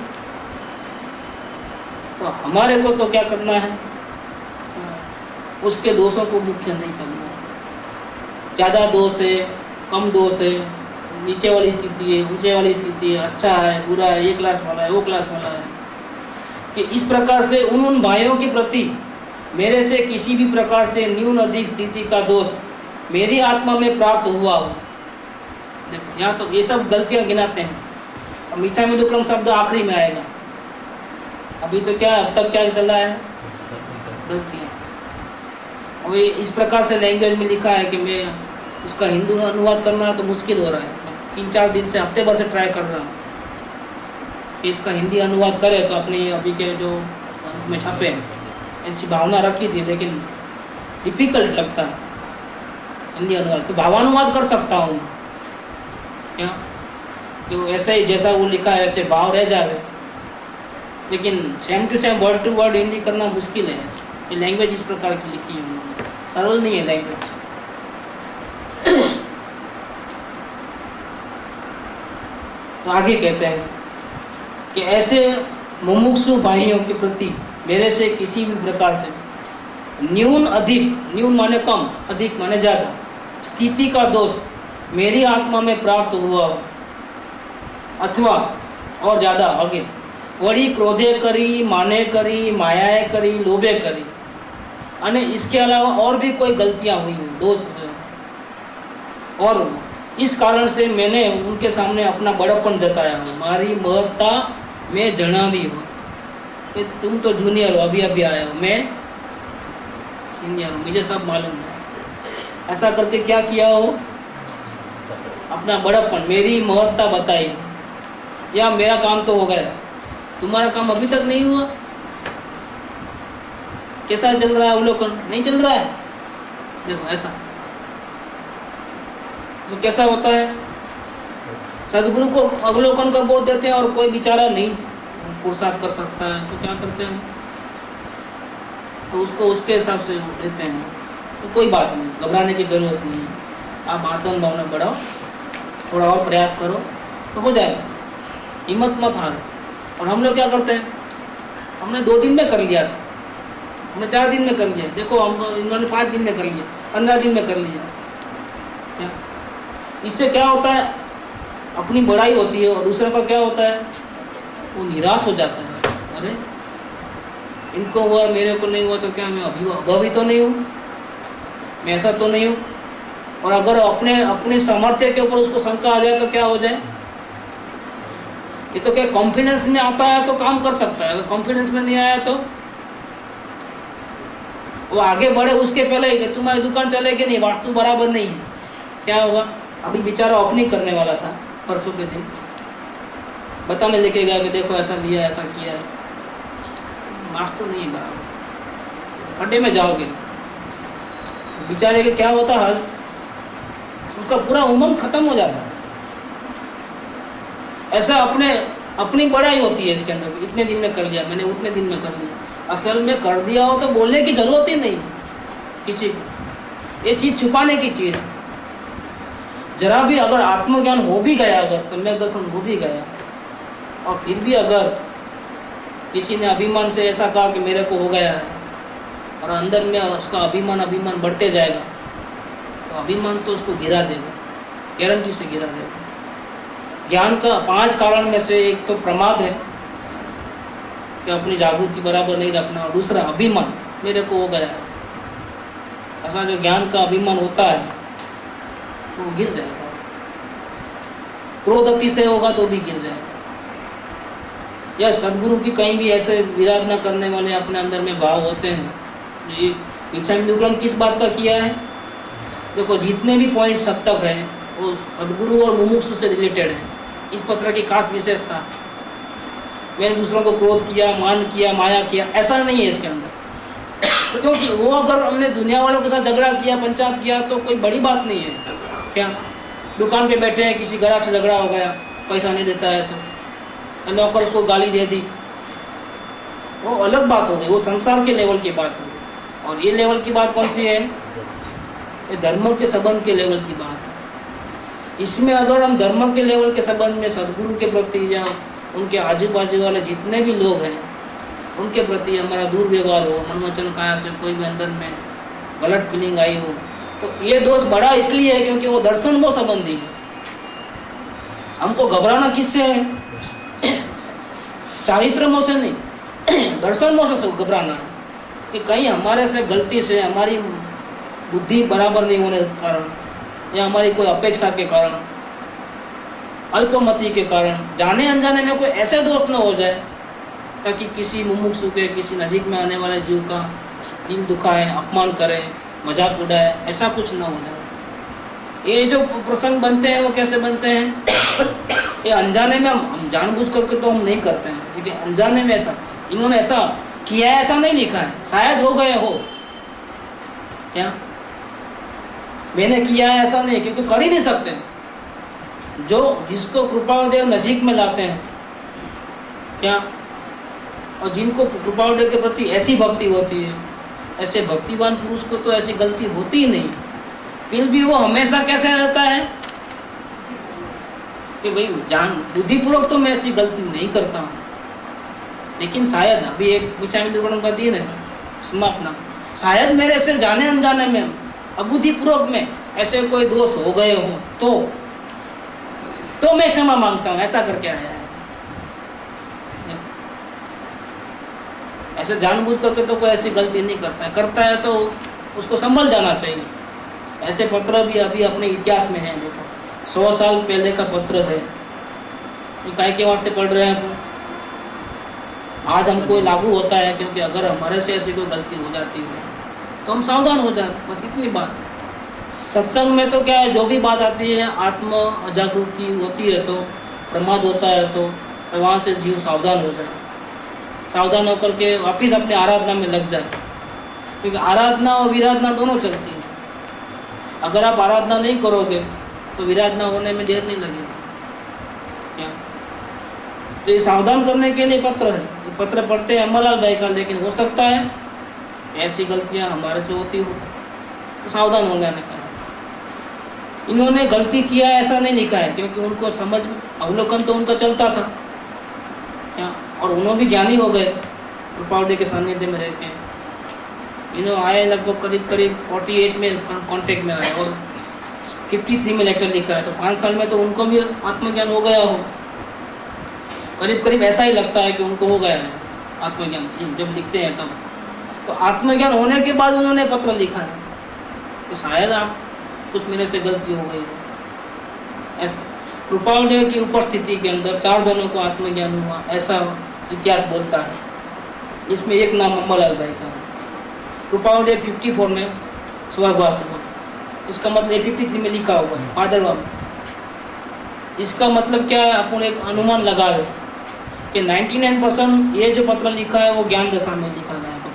तो हमारे को तो क्या करना है, उसके दोषों को मुख्य नहीं करना है। ज़्यादा दोष है, कम दोष है, नीचे वाली स्थिति है, ऊंचे वाली स्थिति है, अच्छा है, बुरा है, ये क्लास वाला है, वो क्लास वाला है, कि इस प्रकार से उन भाइयों के प्रति मेरे से किसी भी प्रकार से न्यून अधिक स्थिति का दोष मेरी आत्मा में प्राप्त हुआ हो। देखो यहाँ तो ये सब गलतियाँ गिनाते हैं, और मीठा मधुक्रम शब्द आखिरी में आएगा। अभी तो क्या, अब तक क्या चल रहा है, गलतियाँ। और ये इस प्रकार से लैंग्वेज में लिखा है कि मैं इसका हिंदू अनुवाद करना तो मुश्किल हो रहा है, मैं 3-4 दिन से, हफ्ते भर से ट्राई कर रहा हूँ कि इसका हिंदी अनुवाद करे तो अपने अभी के जो में छपे हैं, ऐसी भावना रखी थी, लेकिन डिफिकल्ट लगता है हिंदी अनुवाद। तो भावानुवाद कर सकता हूँ क्या, तो ऐसे ही जैसा वो लिखा है वैसे भाव रह जाए, लेकिन same to same word to word Hindi करना मुश्किल है। ये लैंग्वेज इस प्रकार की लिखी है, सरल नहीं है लैंग्वेज। तो आगे कहते हैं कि ऐसे मुमुक्षु भाइयों के प्रति मेरे से किसी भी प्रकार से न्यून अधिक, न्यून माने कम, अधिक माने ज़्यादा, स्थिति का दोष मेरी आत्मा में प्राप्त हुआ हो, अथवा और ज़्यादा आगे वड़ी क्रोधे करी, माने करी, मायाए करी, लोभे करी, अने इसके अलावा और भी कोई गलतियाँ हुई हैं, दोष हुए, और इस कारण से मैंने उनके सामने अपना बड़प्पन जताया हो, मारी महत्ता मैं जणावी हो कि तुम तो जूनियर हो, अभी अभी आए हो, मैं सीनियर हूँ, मुझे सब मालूम है। ऐसा करके क्या किया हो, अपना बड़प्पन, मेरी महत्ता बताई, या मेरा काम तो हो गया, तुम्हारा काम अभी तक नहीं हुआ। कैसा चल रहा है अवलोकन, नहीं चल रहा है, देखो ऐसा तो कैसा होता है। सदगुरु को अवलोकन कर बोल देते हैं और कोई बेचारा नहीं पुरुषार्थ कर सकता है, तो क्या करते हैं, तो उसको उसके हिसाब से लेते हैं। तो कोई बात नहीं, घबराने की जरूरत नहीं है। आप आत्म भावना बढ़ाओ, थोड़ा और प्रयास करो तो हो जाएगा, हिम्मत मत हारो। और हम लोग क्या करते हैं, हमने 2 दिन में कर लिया था, हमने 4 दिन में कर लिया, देखो हम इन्होंने 5 दिन में कर लिया, 15 दिन में कर लिया। क्या इससे क्या होता है, अपनी बड़ाई होती है, और दूसरे का क्या होता है, वो निराश हो जाता है। अरे इनको हुआ, मेरे को नहीं हुआ, तो क्या मैं अभी तो नहीं हूँ, मैं ऐसा तो नहीं हूँ। और अगर अपने अपने सामर्थ्य के ऊपर उसको शंका आ जाए तो क्या हो जाए, ये तो क्या कॉन्फिडेंस में आता है तो काम कर सकता है, अगर कॉन्फिडेंस में नहीं आया तो वो आगे बढ़े उसके पहले कि तुम्हारी दुकान चलेगी नहीं, वास्तु बराबर नहीं है, क्या होगा। अभी बेचारा ओपनिंग करने वाला था परसों के दिन, बताने लेके गया कि देखो ऐसा लिया, ऐसा किया, वास्तु नहीं है बराबर, खड्डे में जाओगे। बेचारे के क्या होता है, उनका पूरा उमंग खत्म हो जाता है। ऐसा अपनी बड़ाई होती है इसके अंदर, इतने दिन में कर लिया मैंने, उतने दिन में कर लिया। असल में कर दिया हो तो बोलने की जरूरत ही नहीं किसी को, ये चीज छुपाने की चीज है। जरा भी अगर आत्मज्ञान हो भी गया, अगर सम्यक दर्शन हो भी गया, और फिर भी अगर किसी ने अभिमान से ऐसा कहा कि मेरे को हो गया है, और अंदर में उसका अभिमान बढ़ते जाएगा, तो अभिमान तो उसको गिरा देगा, गारंटी से गिरा देगा। ज्ञान का 5 कारण में से एक तो प्रमाद है कि अपनी जागृति बराबर नहीं रखना, और दूसरा अभिमान, मेरे को हो गया है। ऐसा जो ज्ञान का अभिमान होता है तो वो गिर जाएगा, क्रोध अति से होगा तो भी गिर जाएगा। या सदगुरु की कहीं भी ऐसे विराधना करने वाले अपने अंदर में भाव होते हैं। ये इच्छानुक्रम किस बात का किया है, देखो जितने भी पॉइंट्स अब तक है वो सदगुरु और मुमुक्षु से रिलेटेड है। इस पत्र की खास विशेषता, मैंने दूसरों को क्रोध किया, मान किया, माया किया, ऐसा नहीं है इसके अंदर। क्योंकि वो अगर हमने दुनिया वालों के साथ झगड़ा किया, पंचायत किया, तो कोई बड़ी बात नहीं है। क्या दुकान पे बैठे हैं, किसी ग्राहक से झगड़ा हो गया, पैसा नहीं देता है तो नौकर को गाली दे दी, वो अलग बात हो गई, वो संसार के लेवल की बात हो गई। और ये लेवल की बात कौन सी है, ये धर्म के संबंध के लेवल की बात है। इसमें अगर हम धर्म के लेवल के संबंध में सदगुरु के प्रति या उनके आजू बाजू वाले जितने भी लोग हैं उनके प्रति हमारा दुर्व्यवहार हो, मन वचन काया से कोई भी अंदर में गलत फीलिंग आई हो, तो ये दोष बड़ा इसलिए है क्योंकि वो दर्शन को संबंधी है। हमको घबराना किससे है, चारित्र मोह से नहीं, दर्शन मोह से घबराना है कि कहीं हमारे से गलती से, हमारी बुद्धि बराबर नहीं होने के कारण या हमारी कोई अपेक्षा के कारण, अल्पमति के कारण, जाने अनजाने में कोई ऐसे दोष न हो जाए ताकि किसी मुमुक्षु के, किसी नजीक में आने वाले जीव का दिल दुखाए, अपमान करे, मजाक उड़ाए, ऐसा कुछ न हो जाए। ये जो प्रसंग बनते हैं वो कैसे बनते हैं, ये अनजाने में, हम जानबूझ करके तो हम नहीं करते हैं, लेकिन अनजाने में ऐसा इन्होंने ऐसा किया है, ऐसा नहीं लिखा है, शायद हो गए हो, क्या मैंने किया है ऐसा नहीं, क्योंकि कर ही नहीं सकते। जो जिसको कृपादेव नजीक में लाते हैं, क्या, और जिनको कृपादेव के प्रति ऐसी भक्ति होती है, ऐसे भक्तिवान पुरुष को तो ऐसी गलती होती ही नहीं। फिर भी वो हमेशा कैसे रहता है कि भाई जान बुद्धिपूर्वक तो मैं ऐसी गलती नहीं करता हूँ, लेकिन शायद अभी एक विचार का दिन है समापना, शायद मेरे से जाने अनजाने में, अबुद्धिपूर्वक में ऐसे कोई दोष हो गए हों तो मैं क्षमा मांगता हूँ, ऐसा करके आया है। ऐसे जानबूझ करके तो कोई ऐसी गलती नहीं करता है, करता है तो उसको संभल जाना चाहिए। ऐसे पत्र भी अभी अपने इतिहास में हैं। देखो 100 साल पहले का पत्र है, ये काय के वास्ते पढ़ रहे हैं अपन? आज हमको लागू होता है, क्योंकि अगर हमारे से ऐसी कोई गलती हो जाती है तो हम सावधान हो जाए, बस इतनी बात। सत्संग में तो क्या है, जो भी बात आती है आत्म जागृति होती है, तो प्रमाद होता है, तो वहाँ से जीव सावधान हो जाए, सावधान होकर के वापिस अपने आराधना में लग जाए, क्योंकि आराधना और विराधना दोनों चलती है। अगर आप आराधना नहीं करोगे तो विराधना होने में देर नहीं लगेगी। क्या तो ये सावधान करने के लिए पत्र है। ये पत्र पढ़ते हैं अम्बालाल भाई का, लेकिन हो सकता है ऐसी गलतियां हमारे से होती हो, तो सावधान हो जाने का। इन्होंने गलती किया ऐसा नहीं लिखा है, क्योंकि उनको समझ अवलोकन तो उनका चलता था क्या, और उन्होंने भी ज्ञानी हो गए कृपावड़ी के सानिध्य में रहते हैं। इन्होंने आए लगभग करीब 48 में कांटेक्ट में आए और 53 में लेटर लिखा है, तो 5 साल में तो उनको भी आत्मज्ञान हो गया हो। करीब ऐसा ही लगता है कि उनको हो गया है आत्मज्ञान जब लिखते हैं तब। तो आत्मज्ञान होने के बाद उन्होंने पत्र लिखा है, तो शायद आप कुछ मेरे से गलती हो गई ऐसा। कृपावड़ी की उपस्थिति के अंदर 4 जनों को आत्मज्ञान हुआ, ऐसा इतिहास बोलता है। इसमें एक नाम अम्बालाल भाई का है। कृपावड़ी 54 में स्वर्गवास हुआ, इसका मतलब 53 में लिखा हुआ है भादरवा में। इसका मतलब क्या है, अपन एक अनुमान लगावे कि 99% ये जो पत्र लिखा है वो ज्ञान दशा में लिखा गया है पत्र।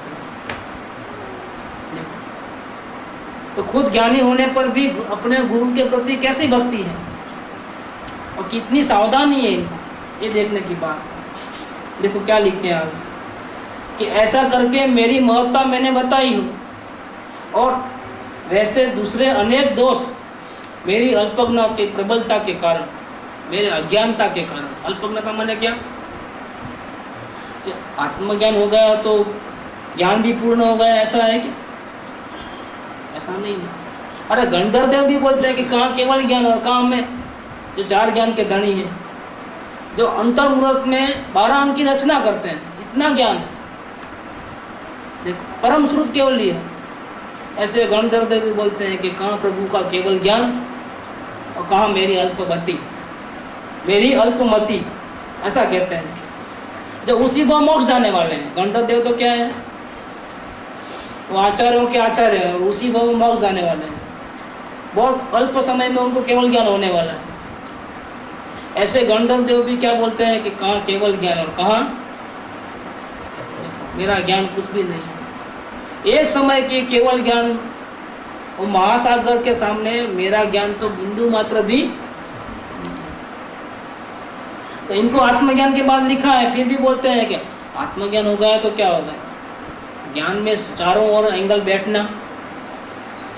तो खुद ज्ञानी होने पर भी अपने गुरु के प्रति कैसी भक्ति है और कितनी सावधानी है इनको, ये देखने की बात है। देखो क्या लिखते हैं आगे कि ऐसा करके मेरी महत्ता मैंने बताई हो, और वैसे दूसरे अनेक दोष मेरी अल्पज्ञता की प्रबलता के कारण, मेरे अज्ञानता के कारण। अल्पज्ञता माने क्या, आत्मज्ञान हो गया तो ज्ञान भी पूर्ण हो गया, ऐसा है कि ऐसा नहीं है। अरे गणधर देव भी बोलते हैं कि कहाँ केवल ज्ञान और कहाँ में जो 4 ज्ञान के धनी है, जो अंतर्मुहूर्त में 12 अंक की रचना करते हैं, इतना ज्ञान है। देखो परम श्रुत केवल है। ऐसे गणधर देव भी बोलते हैं कि कहाँ प्रभु का केवल ज्ञान और कहाँ मेरी अल्पमति, मेरी अल्पमति, ऐसा कहते हैं। जो उसी को मोक्ष जाने वाले हैं। गणधर देव तो क्या है, वो आचार्यों के आचार्य हैं और उसी को मोक्ष जाने वाले हैं। बहुत अल्प समय में उनको केवल ज्ञान होने वाला है। ऐसे गणधर देव भी क्या बोलते हैं कि कहाँ केवल ज्ञान और कहाँ मेरा ज्ञान कुछ भी नहीं है। एक समय के केवल ज्ञान और महासागर के सामने मेरा ज्ञान तो बिंदु मात्र भी। तो इनको आत्मज्ञान के बाद लिखा है, फिर भी बोलते हैं कि आत्मज्ञान हो गया तो क्या होगा, ज्ञान में चारों ओर एंगल बैठना,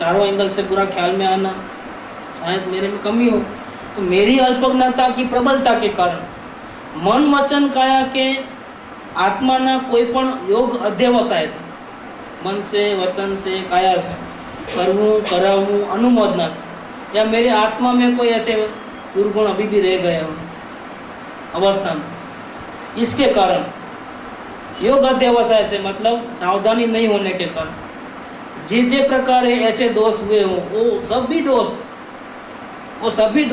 चारों एंगल से पूरा ख्याल में आना, शायद मेरे में कमी हो। तो मेरी अल्पज्ञता की प्रबलता के कारण मन वचन काया के आत्माना कोई पण योग अध्यवसाय थे, मन से वचन से काया से करवूँ करावूँ अनुमोदना से, या मेरी आत्मा में कोई ऐसे दुर्गुण अभी भी रह गए हो अवस्था में, इसके कारण योग अध्यवसाय से मतलब सावधानी नहीं होने के कारण जे प्रकार ऐसे दोष हुए हों, वो सभी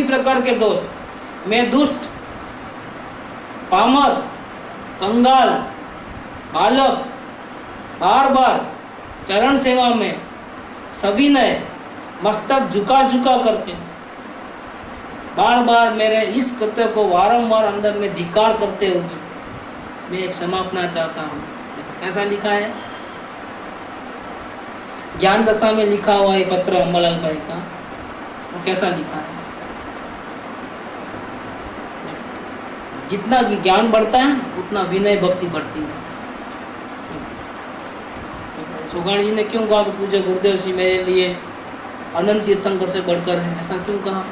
प्रकार के दोष, मैं दुष्ट, पामर, कंगाल, बालक, बार बार चरण सेवा में सविनय मस्तक झुका करके बार बार मेरे इस कृत्य को वारंवार अंदर में धिक्कार करते हुए मैं एक समापना चाहता हूँ। कैसा लिखा है, ज्ञान दशा में लिखा हुआ ये पत्र अम्बालाल भाई का, वो कैसा लिखा है। जितना ज्ञान बढ़ता है उतना विनय भक्ति बढ़ती है। सुगाणी जी ने क्यों कहा कि पूज्य गुरुदेव जी मेरे लिए अनंत तीर्थंकर से बढ़कर है, ऐसा क्यों कहा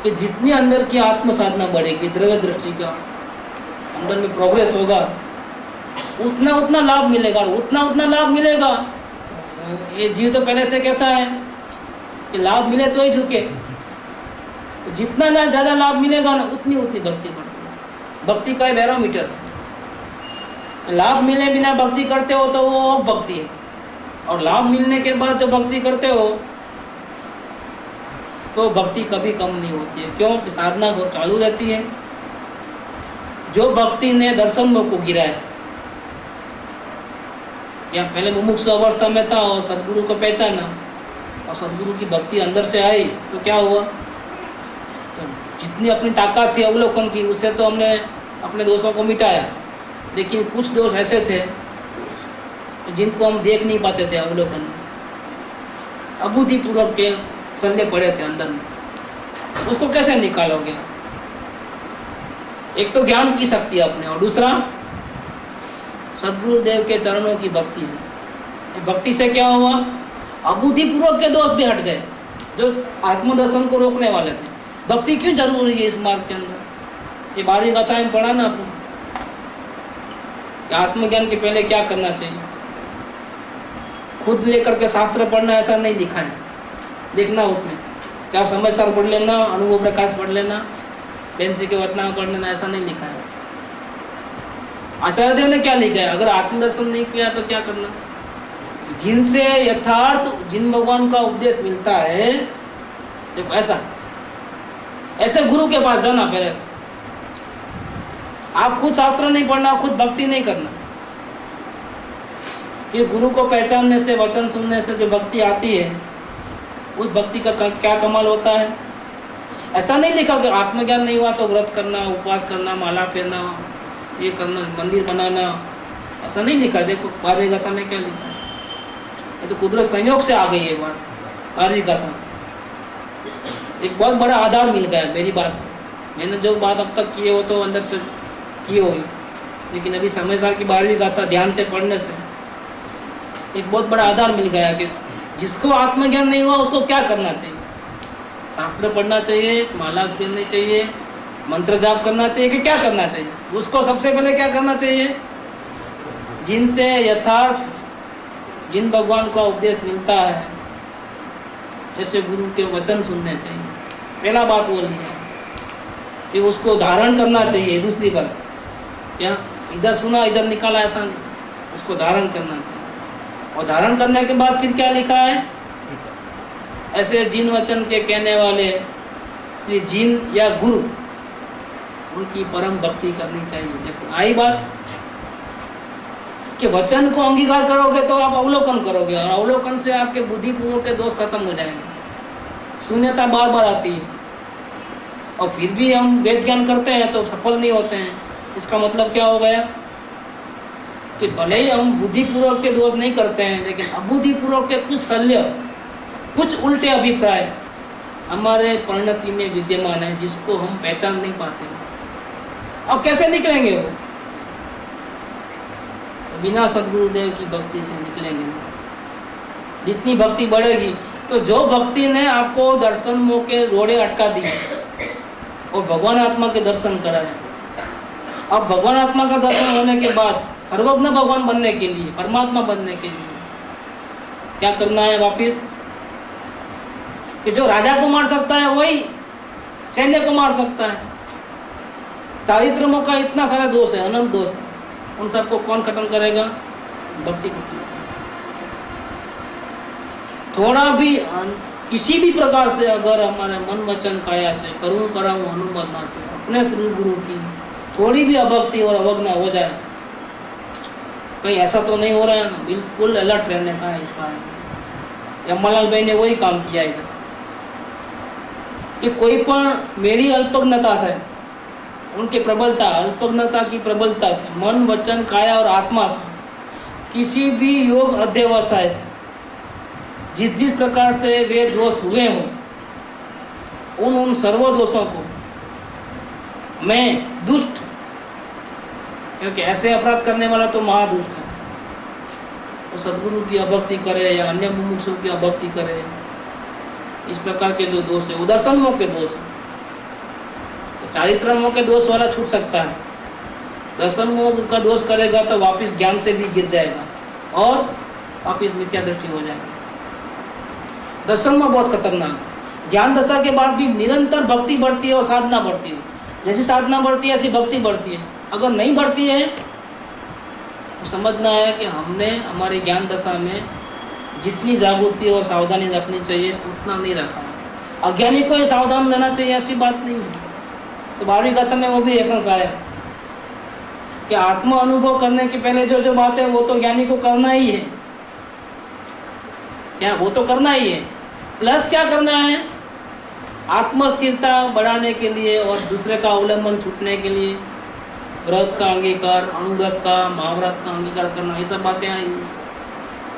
कि जितनी अंदर की आत्म साधना बढ़ेगी, द्रव्य दृष्टि का अंदर में प्रोग्रेस होगा, उतना लाभ मिलेगा, उतना लाभ मिलेगा। ये जीव तो पहले से कैसा है कि लाभ मिले तो ही झुके, तो जितना ना ज़्यादा लाभ मिलेगा ना उतनी भक्ति बढ़ती है। भक्ति का बैरोमीटर, लाभ मिले बिना भक्ति करते हो तो वो भक्ति है, और लाभ मिलने के बाद जो भक्ति करते हो तो भक्ति कभी कम नहीं होती है। क्यों? कि साधना वो चालू रहती है। जो भक्ति ने दर्शन में को गिरा है, या पहले मुमुक्षु अवस्था में था और सदगुरु को पहचाना और सदगुरु की भक्ति अंदर से आई तो क्या हुआ? तो जितनी अपनी ताकत थी अवलोकन की, उससे तो हमने अपने दोषों को मिटाया, लेकिन कुछ दोष ऐसे थे जिनको हम देख नहीं पाते थे अवलोकन में, अबुद्धिपूर्वक के संदेह पड़े थे अंदर में। उसको कैसे निकालोगे? एक तो ज्ञान की शक्ति अपने, और दूसरा सदगुरुदेव के चरणों की भक्ति है। भक्ति से क्या हुआ? अबुद्धिपूर्वक के दोष भी हट गए जो आत्मदर्शन को रोकने वाले थे। भक्ति क्यों जरूरी है इस मार्ग के अंदर? ये 12वीं गाथा में पढ़ा ना आपको कि आत्मज्ञान के पहले क्या करना चाहिए। खुद लेकर के शास्त्र पढ़ना ऐसा नहीं लिखा है, देखना उसमें कि आप समझदार पढ़ लेना, अनुभव प्रकाश पढ़ लेना, बेंसी के वतना पढ़ लेना, ऐसा नहीं लिखा है। आचार्य देव ने क्या लिखा है? अगर आत्मदर्शन नहीं किया तो क्या करना? जिनसे यथार्थ जिन भगवान का उपदेश मिलता है, देखो ऐसे गुरु के पास जाना। पहले आप खुद शास्त्र नहीं पढ़ना, खुद भक्ति नहीं करना। ये गुरु को पहचानने से, वचन सुनने से जो भक्ति आती है, उस भक्ति का क्या कमाल होता है। ऐसा नहीं लिखा कि आत्मज्ञान नहीं हुआ तो व्रत करना, उपवास करना, माला फेरना, ये करना, मंदिर बनाना, ऐसा नहीं लिखा। देखो 12वीं गाथा में क्या लिखा है। ये तो कुदरत संयोग से आ गई है बात। 12वीं गाथा एक बहुत बड़ा आधार मिल गया मेरी बात। मैंने जो बात अब तक की है वो तो अंदर से की होगी, लेकिन अभी समय साल की 12वीं गाथा ध्यान से पढ़ने से एक बहुत बड़ा आधार मिल गया कि जिसको आत्मज्ञान नहीं हुआ उसको क्या करना चाहिए। शास्त्र पढ़ना चाहिए, माला फेरनी चाहिए, मंत्र जाप करना चाहिए कि क्या करना चाहिए? उसको सबसे पहले क्या करना चाहिए? जिनसे यथार्थ जिन भगवान का उपदेश मिलता है, ऐसे गुरु के वचन सुनने चाहिए। पहला बात वो है कि उसको धारण करना चाहिए। दूसरी बात क्या? इधर सुना इधर निकाला ऐसा नहीं, उसको धारण करना चाहिए। और धारण करने के बाद फिर क्या लिखा है? ऐसे जिन वचन के कहने वाले श्री जिन या गुरु, उनकी परम भक्ति करनी चाहिए। देखो आई बात कि वचन को अंगीकार करोगे तो आप अवलोकन करोगे, और अवलोकन से आपके बुद्धिपूर्वक के दोष खत्म हो जाएंगे। शून्यता बार बार आती है, और फिर भी हम वेद ज्ञान करते हैं तो सफल नहीं होते हैं। इसका मतलब क्या हो गया कि भले ही हम बुद्धिपूर्वक के दोष नहीं करते हैं, लेकिन अबुद्धिपूर्वक के कुछ शल्य, कुछ उल्टे अभिप्राय हमारे परिणति में विद्यमान है, जिसको हम पहचान नहीं पाते। अब कैसे निकलेंगे वो? बिना सदगुरुदेव की भक्ति से निकलेंगे नहीं। जितनी भक्ति बढ़ेगी, तो जो भक्ति ने आपको दर्शन मोह के रोड़े अटका दिए और भगवान आत्मा के दर्शन कराए, अब भगवान आत्मा का दर्शन होने के बाद सर्वज्ञ भगवान बनने के लिए, परमात्मा बनने के लिए क्या करना है? वापिस कि जो राजा को मार सकता है वही सैन्य को मार सकता है। चारित्रों का इतना सारा दोष है, अनंत दोष है, उन सबको कौन खत्म करेगा? भक्ति खत्म। थोड़ा भी किसी भी प्रकार से अगर हमारे मन वचन काया से, करूँ कराऊँ अनुमोदना से, अपने श्री गुरु की थोड़ी भी अभक्ति और अवज्ञा हो जाए, कहीं ऐसा तो नहीं हो रहा है ना? बिल्कुल अलर्ट रहने का है इस बारे में। यमलाल भाई ने वही काम किया इधर कि कोई पण मेरी अल्पज्ञता से, उनकी प्रबलता, अल्पज्ञता की प्रबलता से, मन वचन काया और आत्मा से, किसी भी योग अध्यवसाय से जिस जिस प्रकार से वे दोष हुए हों, उन सर्व दोषों को मैं दुष्ट, क्योंकि ऐसे अपराध करने वाला तो महादुष्ट है, वो सदगुरु की अभक्ति करे या अन्य मुमुक्षुओं की अभक्ति करे, इस प्रकार के जो दोष है, उदासन मोह के दोष है। तो चारित्र मोह के दोष वाला छूट सकता है, दर्शन मोह का दोष करेगा तो वापिस ज्ञान से भी गिर जाएगा और वापिस मिथ्या दृष्टि हो जाएगी। दर्शन मोह बहुत खतरनाक है। ज्ञान दशा के बाद भी निरंतर भक्ति बढ़ती है और साधना बढ़ती है। जैसी साधना बढ़ती है ऐसी भक्ति बढ़ती है। अगर नहीं बढ़ती है तो समझना है कि हमने हमारी ज्ञान दशा में जितनी जागृति और सावधानी रखनी चाहिए उतना नहीं रखा है। अज्ञानी को ही सावधान रहना चाहिए, ऐसी बात नहीं है। तो 12वीं गीता में वो भी रेफरेंस आया कि आत्मा अनुभव करने के पहले जो जो बात है वो तो ज्ञानी को करना ही है। क्या वो तो करना ही है, प्लस क्या करना है, आत्मस्थिरता बढ़ाने के लिए और दूसरे का अवलंबन छूटने के लिए व्रत का अंगीकार, अनुव्रत का, महाव्रत का अंगीकार करना, ये सब बातें आई।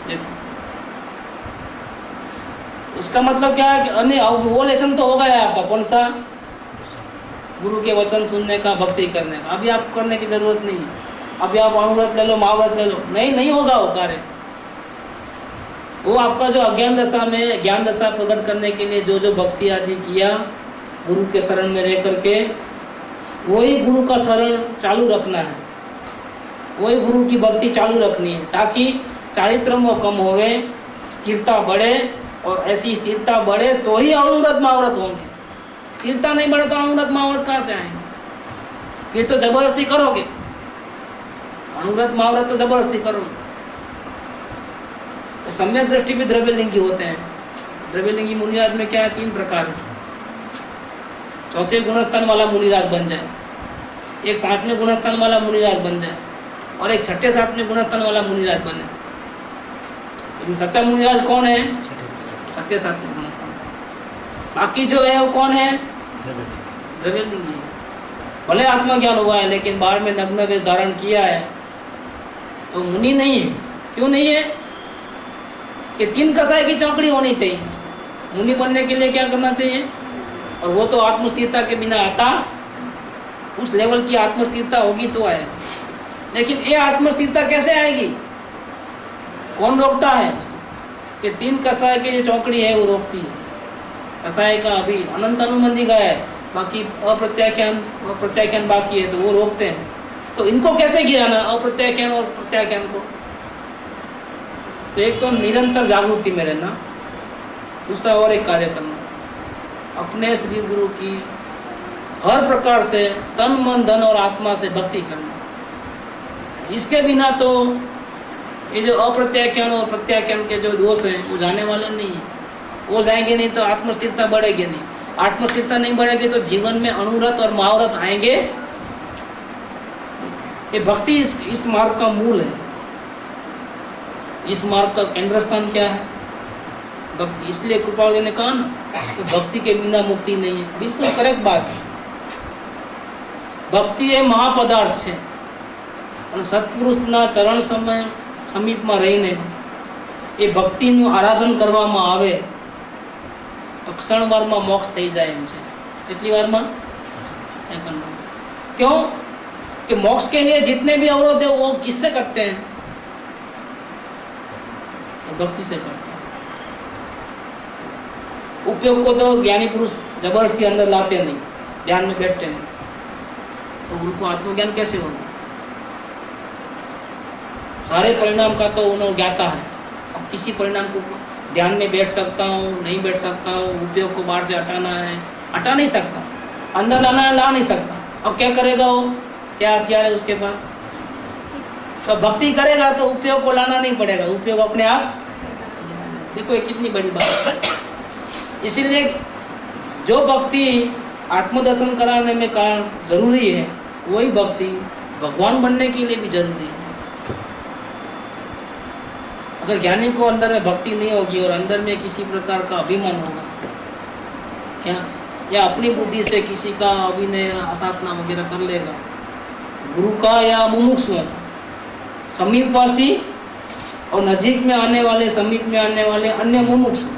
देखो इसका मतलब क्या है कि अन्य वो लेसन तो हो गया आपका, कौन सा, गुरु के वचन सुनने का, भक्ति करने का। अभी आप करने की जरूरत नहीं है, अभी आप अनुव्रत ले लो, महाव्रत ले लो, नहीं होगा वो कार्य। वो आपका जो अज्ञान दशा में ज्ञान दशा प्रकट करने के लिए जो जो भक्ति आदि किया गुरु के शरण में रह करके, वही गुरु का शरण चालू रखना है, वही गुरु की भक्ति चालू रखनी है, ताकि चारित्र में कम होवे, स्थिरता बढ़े, और ऐसी स्थिरता बढ़े तो ही अनुव्रत महाव्रत होंगे। स्थिरता नहीं बढ़े तो अनुव्रत महाव्रत कहाँ से आएंगे? फिर तो जबरदस्ती करोगे, अनुव्रत महाव्रत तो जबरदस्ती करोगे। तो सम्यक दृष्टि भी द्रव्यलिंगी होते हैं। द्रव्यलिंगी मुनिराज में क्या है, 3 प्रकार है। चौथे गुणस्थान वाला मुनिराज बन जाए, एक 5वें गुणस्थान वाला मुनिराज बन जाए, और एक 6ठे 7वें गुणस्थान वाला मुनिराज बने। लेकिन सच्चा मुनिराज कौन है? 6ठे 7वें गुणस्थान। बाकी जो है वो कौन है? द्रव्यलिंगी। भले आत्मज्ञान हुआ है लेकिन बाहर में नग्न वेश धारण किया है तो मुनि नहीं है। क्यों नहीं है? कि 3 कसाय की चौकड़ी होनी चाहिए। मुनि बनने के लिए क्या करना चाहिए? और वो तो आत्मस्थिरता के बिना आता, उस लेवल की आत्मस्थिरता होगी तो आए। लेकिन ये आत्मस्थिरता कैसे आएगी? कौन रोकता है उसको? कि 3 कसाय की जो चौकड़ी है वो रोकती है। कसाय का अभी अनंत अनुबंधी का है, बाकी अप्रत्याख्यान बाकी है, तो वो रोकते हैं। तो इनको कैसे गिराना, अप्रत्याख्यान और प्रत्याख्यान को? तो एक तो निरंतर जागृति में रहना, दूसरा और एक कार्य करना, अपने श्री गुरु की हर प्रकार से तन मन धन और आत्मा से भक्ति करना। इसके बिना तो ये जो अप्रत्याख्यान और प्रत्याख्यान के जो दोष हैं वो जाने वाले नहीं है। वो जाएंगे नहीं तो आत्मस्थिरता बढ़ेगी नहीं। आत्मस्थिरता नहीं बढ़ेगी तो जीवन में अनुव्रत और महाव्रत आएंगे। ये भक्ति इस मार्ग का मूल है। इस मार्ग का केंद्र स्थान क्या है? भक्ति। इसलिए कृपाल जी ने कहा ना कि भक्ति के बिना मुक्ति नहीं है। बिल्कुल करेक्ट बात है। भक्ति એ મહાપદાર્થ છે અને સત્પુરુષના ચરણ સમીપમાં રહીને એ ભક્તિનું આરાધન કરવામાં આવે તો ક્ષણવારમાં મોક્ષ થઈ જાય એમ છે। કેટલી વારમાં? સેકન્ડમાં। क्यों? कि मोक्ष के लिए जितने भी अवरोध है वो किससे कटते हैं? भक्ति से करते हैं। उपयोग को तो ज्ञानी पुरुष जबरदस्ती अंदर लाते नहीं, ध्यान में बैठते नहीं, तो उनको आत्मज्ञान कैसे होगा? सारे परिणाम का तो उन्होंने ज्ञाता है। अब किसी परिणाम को ध्यान में बैठ सकता हूँ, नहीं बैठ सकता हूँ, उपयोग को बाहर से हटाना है, हटा नहीं सकता, अंदर लाना है, ला नहीं सकता। अब क्या करेगा वो? क्या हथियार है उसके पास? तो भक्ति करेगा तो उपयोग को लाना नहीं पड़ेगा, उपयोग अपने आप। देखो ये कितनी बड़ी बात है। इसीलिए जो भक्ति आत्मदर्शन कराने में कारण जरूरी है, वही भक्ति भगवान बनने के लिए भी जरूरी है। अगर ज्ञानी को अंदर में भक्ति नहीं होगी और अंदर में किसी प्रकार का अभिमान होगा क्या, या अपनी बुद्धि से किसी का अभिनय आसाधना वगैरह कर लेगा, गुरु का या मुमुक्षु समीपवासी और नजीक में आने वाले, समीप में आने वाले अन्य मुमुक्षु।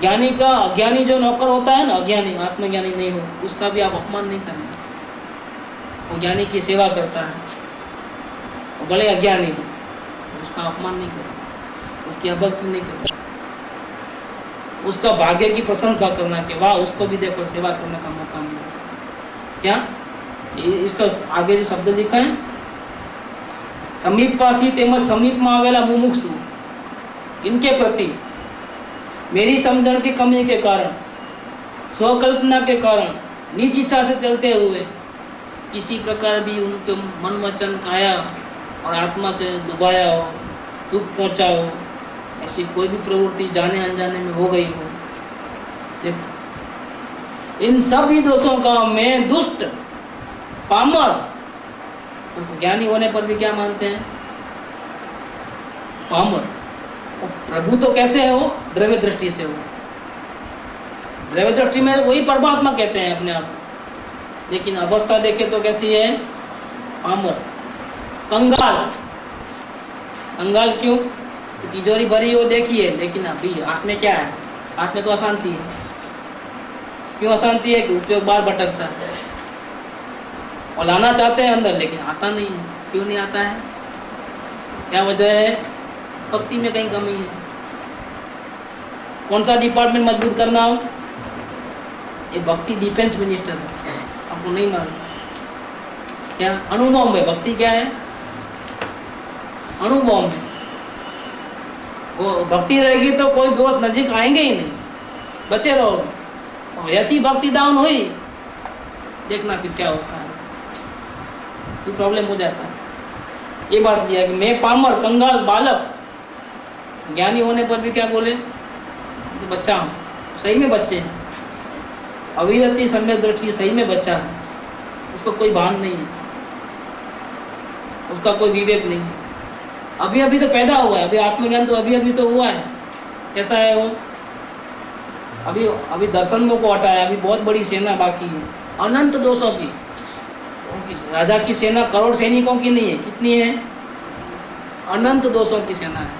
ज्ञानी का अज्ञानी जो नौकर होता है ना, अज्ञानी आत्मज्ञानी नहीं हो, उसका भी आप अपमान नहीं करना। वो ज्ञानी की सेवा करता है, वो भले अज्ञानी है, उसका अपमान नहीं करना, उसकी अभक्ति नहीं करना, उसका भाग्य की प्रशंसा करना कि वाह उसको भी देखो सेवा करने का मौका मिला। क्या इसका आगे जो शब्द लिखा है, समीपवासी तेमज समीप में आवेला मुमुक्षु, इनके प्रति मेरी समझण की कमी के कारण, स्वकल्पना के कारण, निज इच्छा से चलते हुए किसी प्रकार भी उनके मन वचन काया और आत्मा से डुबाया हो, दुख पहुंचा हो, ऐसी कोई भी प्रवृत्ति जाने अनजाने में हो गई हो, देखो इन सभी दोषों का मैं दुष्ट पामर, तो ज्ञानी होने पर भी क्या मानते हैं? पामर। और प्रभु तो कैसे है वो? द्रव्य दृष्टि से हो। द्रव्य दृष्टि में वही परमात्मा कहते हैं अपने आप, लेकिन अवस्था देखे तो कैसी है? पामर, कंगाल। कंगाल क्यों? तिजोरी भरी हो देखी है, लेकिन अभी हाथ में क्या है? हाथ में तो अशांति है। क्यों अशांति है? कि उपयोग बार भटकता है और लाना चाहते हैं अंदर, लेकिन आता नहीं है। क्यों नहीं आता है? क्या वजह है? भक्ति में कहीं कमी है। कौन सा डिपार्टमेंट मजबूत करना हो? ये भक्ति डिफेंस मिनिस्टर है, आपको नहीं मालूम क्या? अणुबॉम्ब है भक्ति। क्या है? अणुबॉम्ब है। वो भक्ति रहेगी तो कोई दोस्त नजीक आएंगे ही नहीं, बचे रहोगे। और ऐसी भक्ति डाउन हुई, देखना फिर क्या होता है, फिर प्रॉब्लम हो जाता है। ये बात किया कि मैं पामर, कंगाल, बालक। ज्ञानी होने पर भी क्या बोले? तो बच्चा हूँ। सही में बच्चे हैं। अविरति सम्यक दृष्टि, सही में बच्चा है। उसको कोई भान नहीं है, उसका कोई विवेक नहीं है। अभी अभी तो पैदा हुआ है, अभी आत्मज्ञान तो अभी अभी तो हुआ है। कैसा है वो? अभी अभी दर्शनों को हटाया, अभी बहुत बड़ी सेना बाकी है, अनंत दोषों की। राजा की सेना करोड़ सैनिकों की नहीं है, कितनी है? अनंत दोषों की सेना है।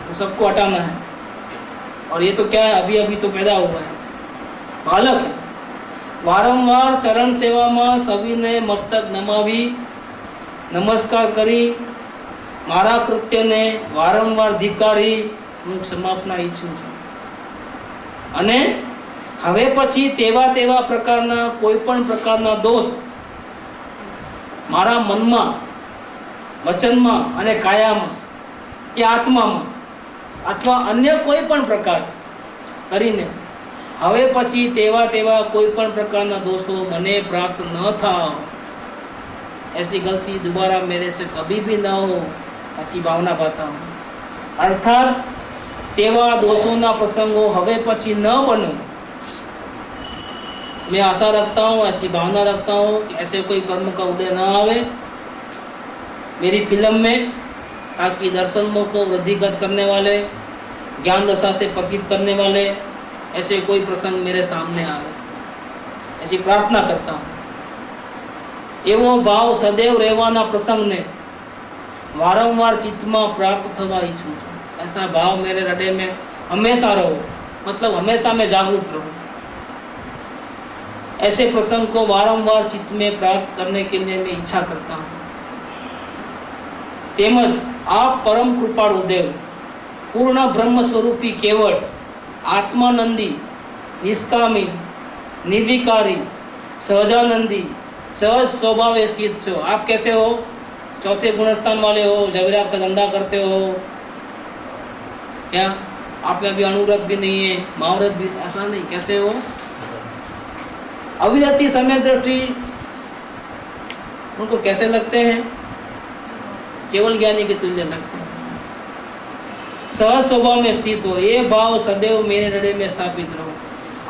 तो सबको हटाना है। और ये तो क्या है? अभी अभी तो पैदा हुआ है, बालक है। वारंवार चरण सेवा में सभी मस्तक नमावी, नमस्कार करी, मारा कृत्य ने वारंवार धिकारी હું ક્ષમાપના ઈચ્છું છું। અને હવે પછી તેવા પ્રકારના કોઈ પણ પ્રકારના દોષ મારા મનમાં, વચનમાં અને કાયામાં કે આત્મામાં અથવા અન્ય કોઈ પણ પ્રકાર કરીને હવે પછી તેવા કોઈ પણ પ્રકારના દોષો મને પ્રાપ્ત ન થાવ, ऐसी गलती दोबारा मेरे से कभी भी ना हो, ऐसी भावना पाता हूँ। अर्थात तेवा दोषों प्रसंगों हवे पची न बनूं, मैं आशा रखता हूँ, ऐसी भावना रखता हूँ कि ऐसे कोई कर्म का उदय न आवे मेरी फिल्म में, ताकि दर्शनों को वृद्धिगत करने वाले, ज्ञान दशा से पतित करने वाले ऐसे कोई प्रसंग मेरे सामने आवे, ऐसी प्रार्थना करता हूँ। एवो भाव सदैव रहवाना प्रसंग ने वारंवार चित्त में प्राप्त थवा इच्छुं छुं। ऐसा भाव मेरे हृदय में हमेशा रहो, मतलब हमेशा मैं जागरूक रहूं। ऐसे प्रसंग को वारंवार चित्त में प्राप्त करने के लिए मैं इच्छा करता हूँ। तेमज आप परम कृपाळु देव, पूर्ण ब्रह्म स्वरूपी, केवल आत्मानंदी, निष्कामी, निर्विकारी, सहजानंदी, सहज स्वभाव स्थित छो। आप कैसे हो? चौथे गुणस्थान वाले हो, जवेरात का धंधा करते हो क्या? आप में अभी अनुव्रत भी नहीं है, महाव्रत भी, ऐसा नहीं। कैसे हो? अविरति सम्यक दृष्टि उनको कैसे लगते हैं? केवल ज्ञानी के तुल्य लगते हैं। सहज स्वभाव में स्थित हो, ये भाव सदैव मेरे हृदय में स्थापित रहो।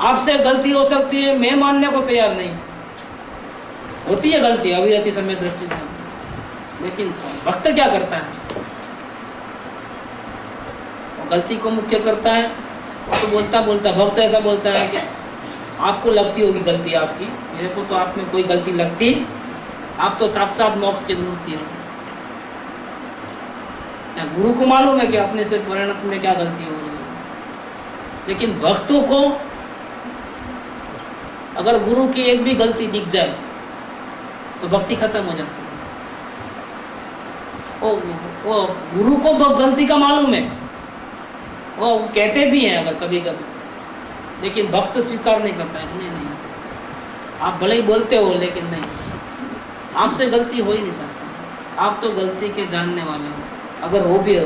आपसे गलती हो सकती है, मैं मानने को तैयार नहीं, होती है गलती अविरति सम्यक दृष्टि से, लेकिन भक्त क्या करता है? गलती को मुख्य करता है। तो बोलता भक्त ऐसा बोलता है कि आपको लगती होगी गलती आपकी, मेरे को तो आप में कोई गलती लगती, आप तो साक्षात मोक्ष की मूर्ति हो। क्या गुरु को मालूम है कि अपने से परिणत में क्या गलती हो रही है? लेकिन भक्तों को अगर गुरु की एक भी गलती दिख जाए तो भक्ति खत्म हो जाती है। वो गुरु को गलती का मालूम है, वो कहते भी हैं अगर कभी कभी, लेकिन भक्त स्वीकार नहीं करता है। नहीं, आप भले ही बोलते हो, लेकिन नहीं, आपसे गलती हो ही नहीं सकती। आप तो गलती के जानने वाले हो, अगर हो भी हो,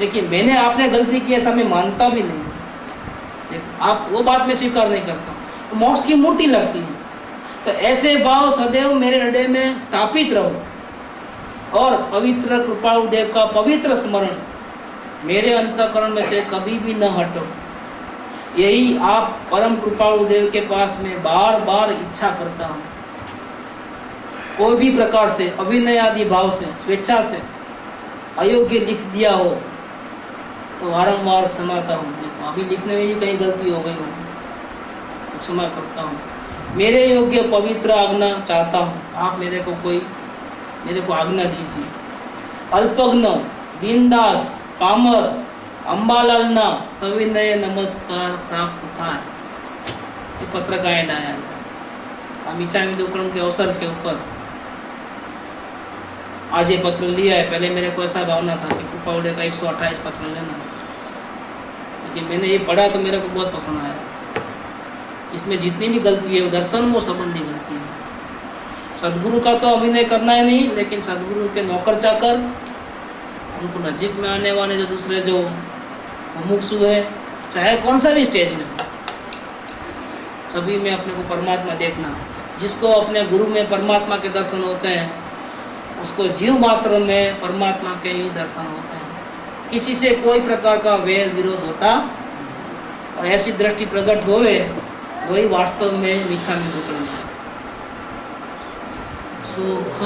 लेकिन मैंने आपने गलती की ऐसा मैं मानता भी नहीं। आप वो बात में स्वीकार नहीं करता, मोक्ष की मूर्ति लगती है। तो ऐसे भाव सदैव मेरे हृदय में स्थापित रहो और पवित्र कृपाळु देव का पवित्र स्मरण मेरे अंतःकरण में से कभी भी न हटो। यही आप परम कृपालु देव के पास में बार बार इच्छा करता हूँ। कोई भी प्रकार से अभिनय आदि भाव से स्वेच्छा से अयोग्य लिख दिया हो तो वारंवार क्षमाता हूँ। अभी लिखने में भी कहीं गलती हो गई हो तो क्षमा करता हूँ। मेरे योग्य पवित्र आज्ञा चाहता हूँ, आप मेरे को आज्ञा दीजिए। अल्पज्ञ दीनदास पामर अंबालाल ना सविनय नमस्कार प्राप्त था। ये पत्र का एंड आया है। हम इच्छा विदुक्रम के अवसर के ऊपर आज ये पत्र लिया है। पहले मेरे को ऐसा भावना था कि कृपावड़े का 128 पत्र लेना, लेकिन मैंने ये पढ़ा तो मेरे को बहुत पसंद आया। इसमें जितनी भी गलती है वो दर्शन में संबंधी गलती है। सदगुरु का तो अभिनय करना ही नहीं, लेकिन सदगुरु के नौकर चाकर उनको नजीक में आने वाले जो दूसरे जो मुमुक्षु है, चाहे कौन सा भी स्टेज में, सभी में अपने को परमात्मा देखना। जिसको अपने गुरु में परमात्मा के दर्शन होते हैं उसको जीव मात्र में परमात्मा के ही दर्शन होते हैं। किसी से कोई प्रकार का वैर विरोध होता और ऐसी दृष्टि प्रकट होवे वही वास्तव में मिच्छामि दुक्कडम। सुख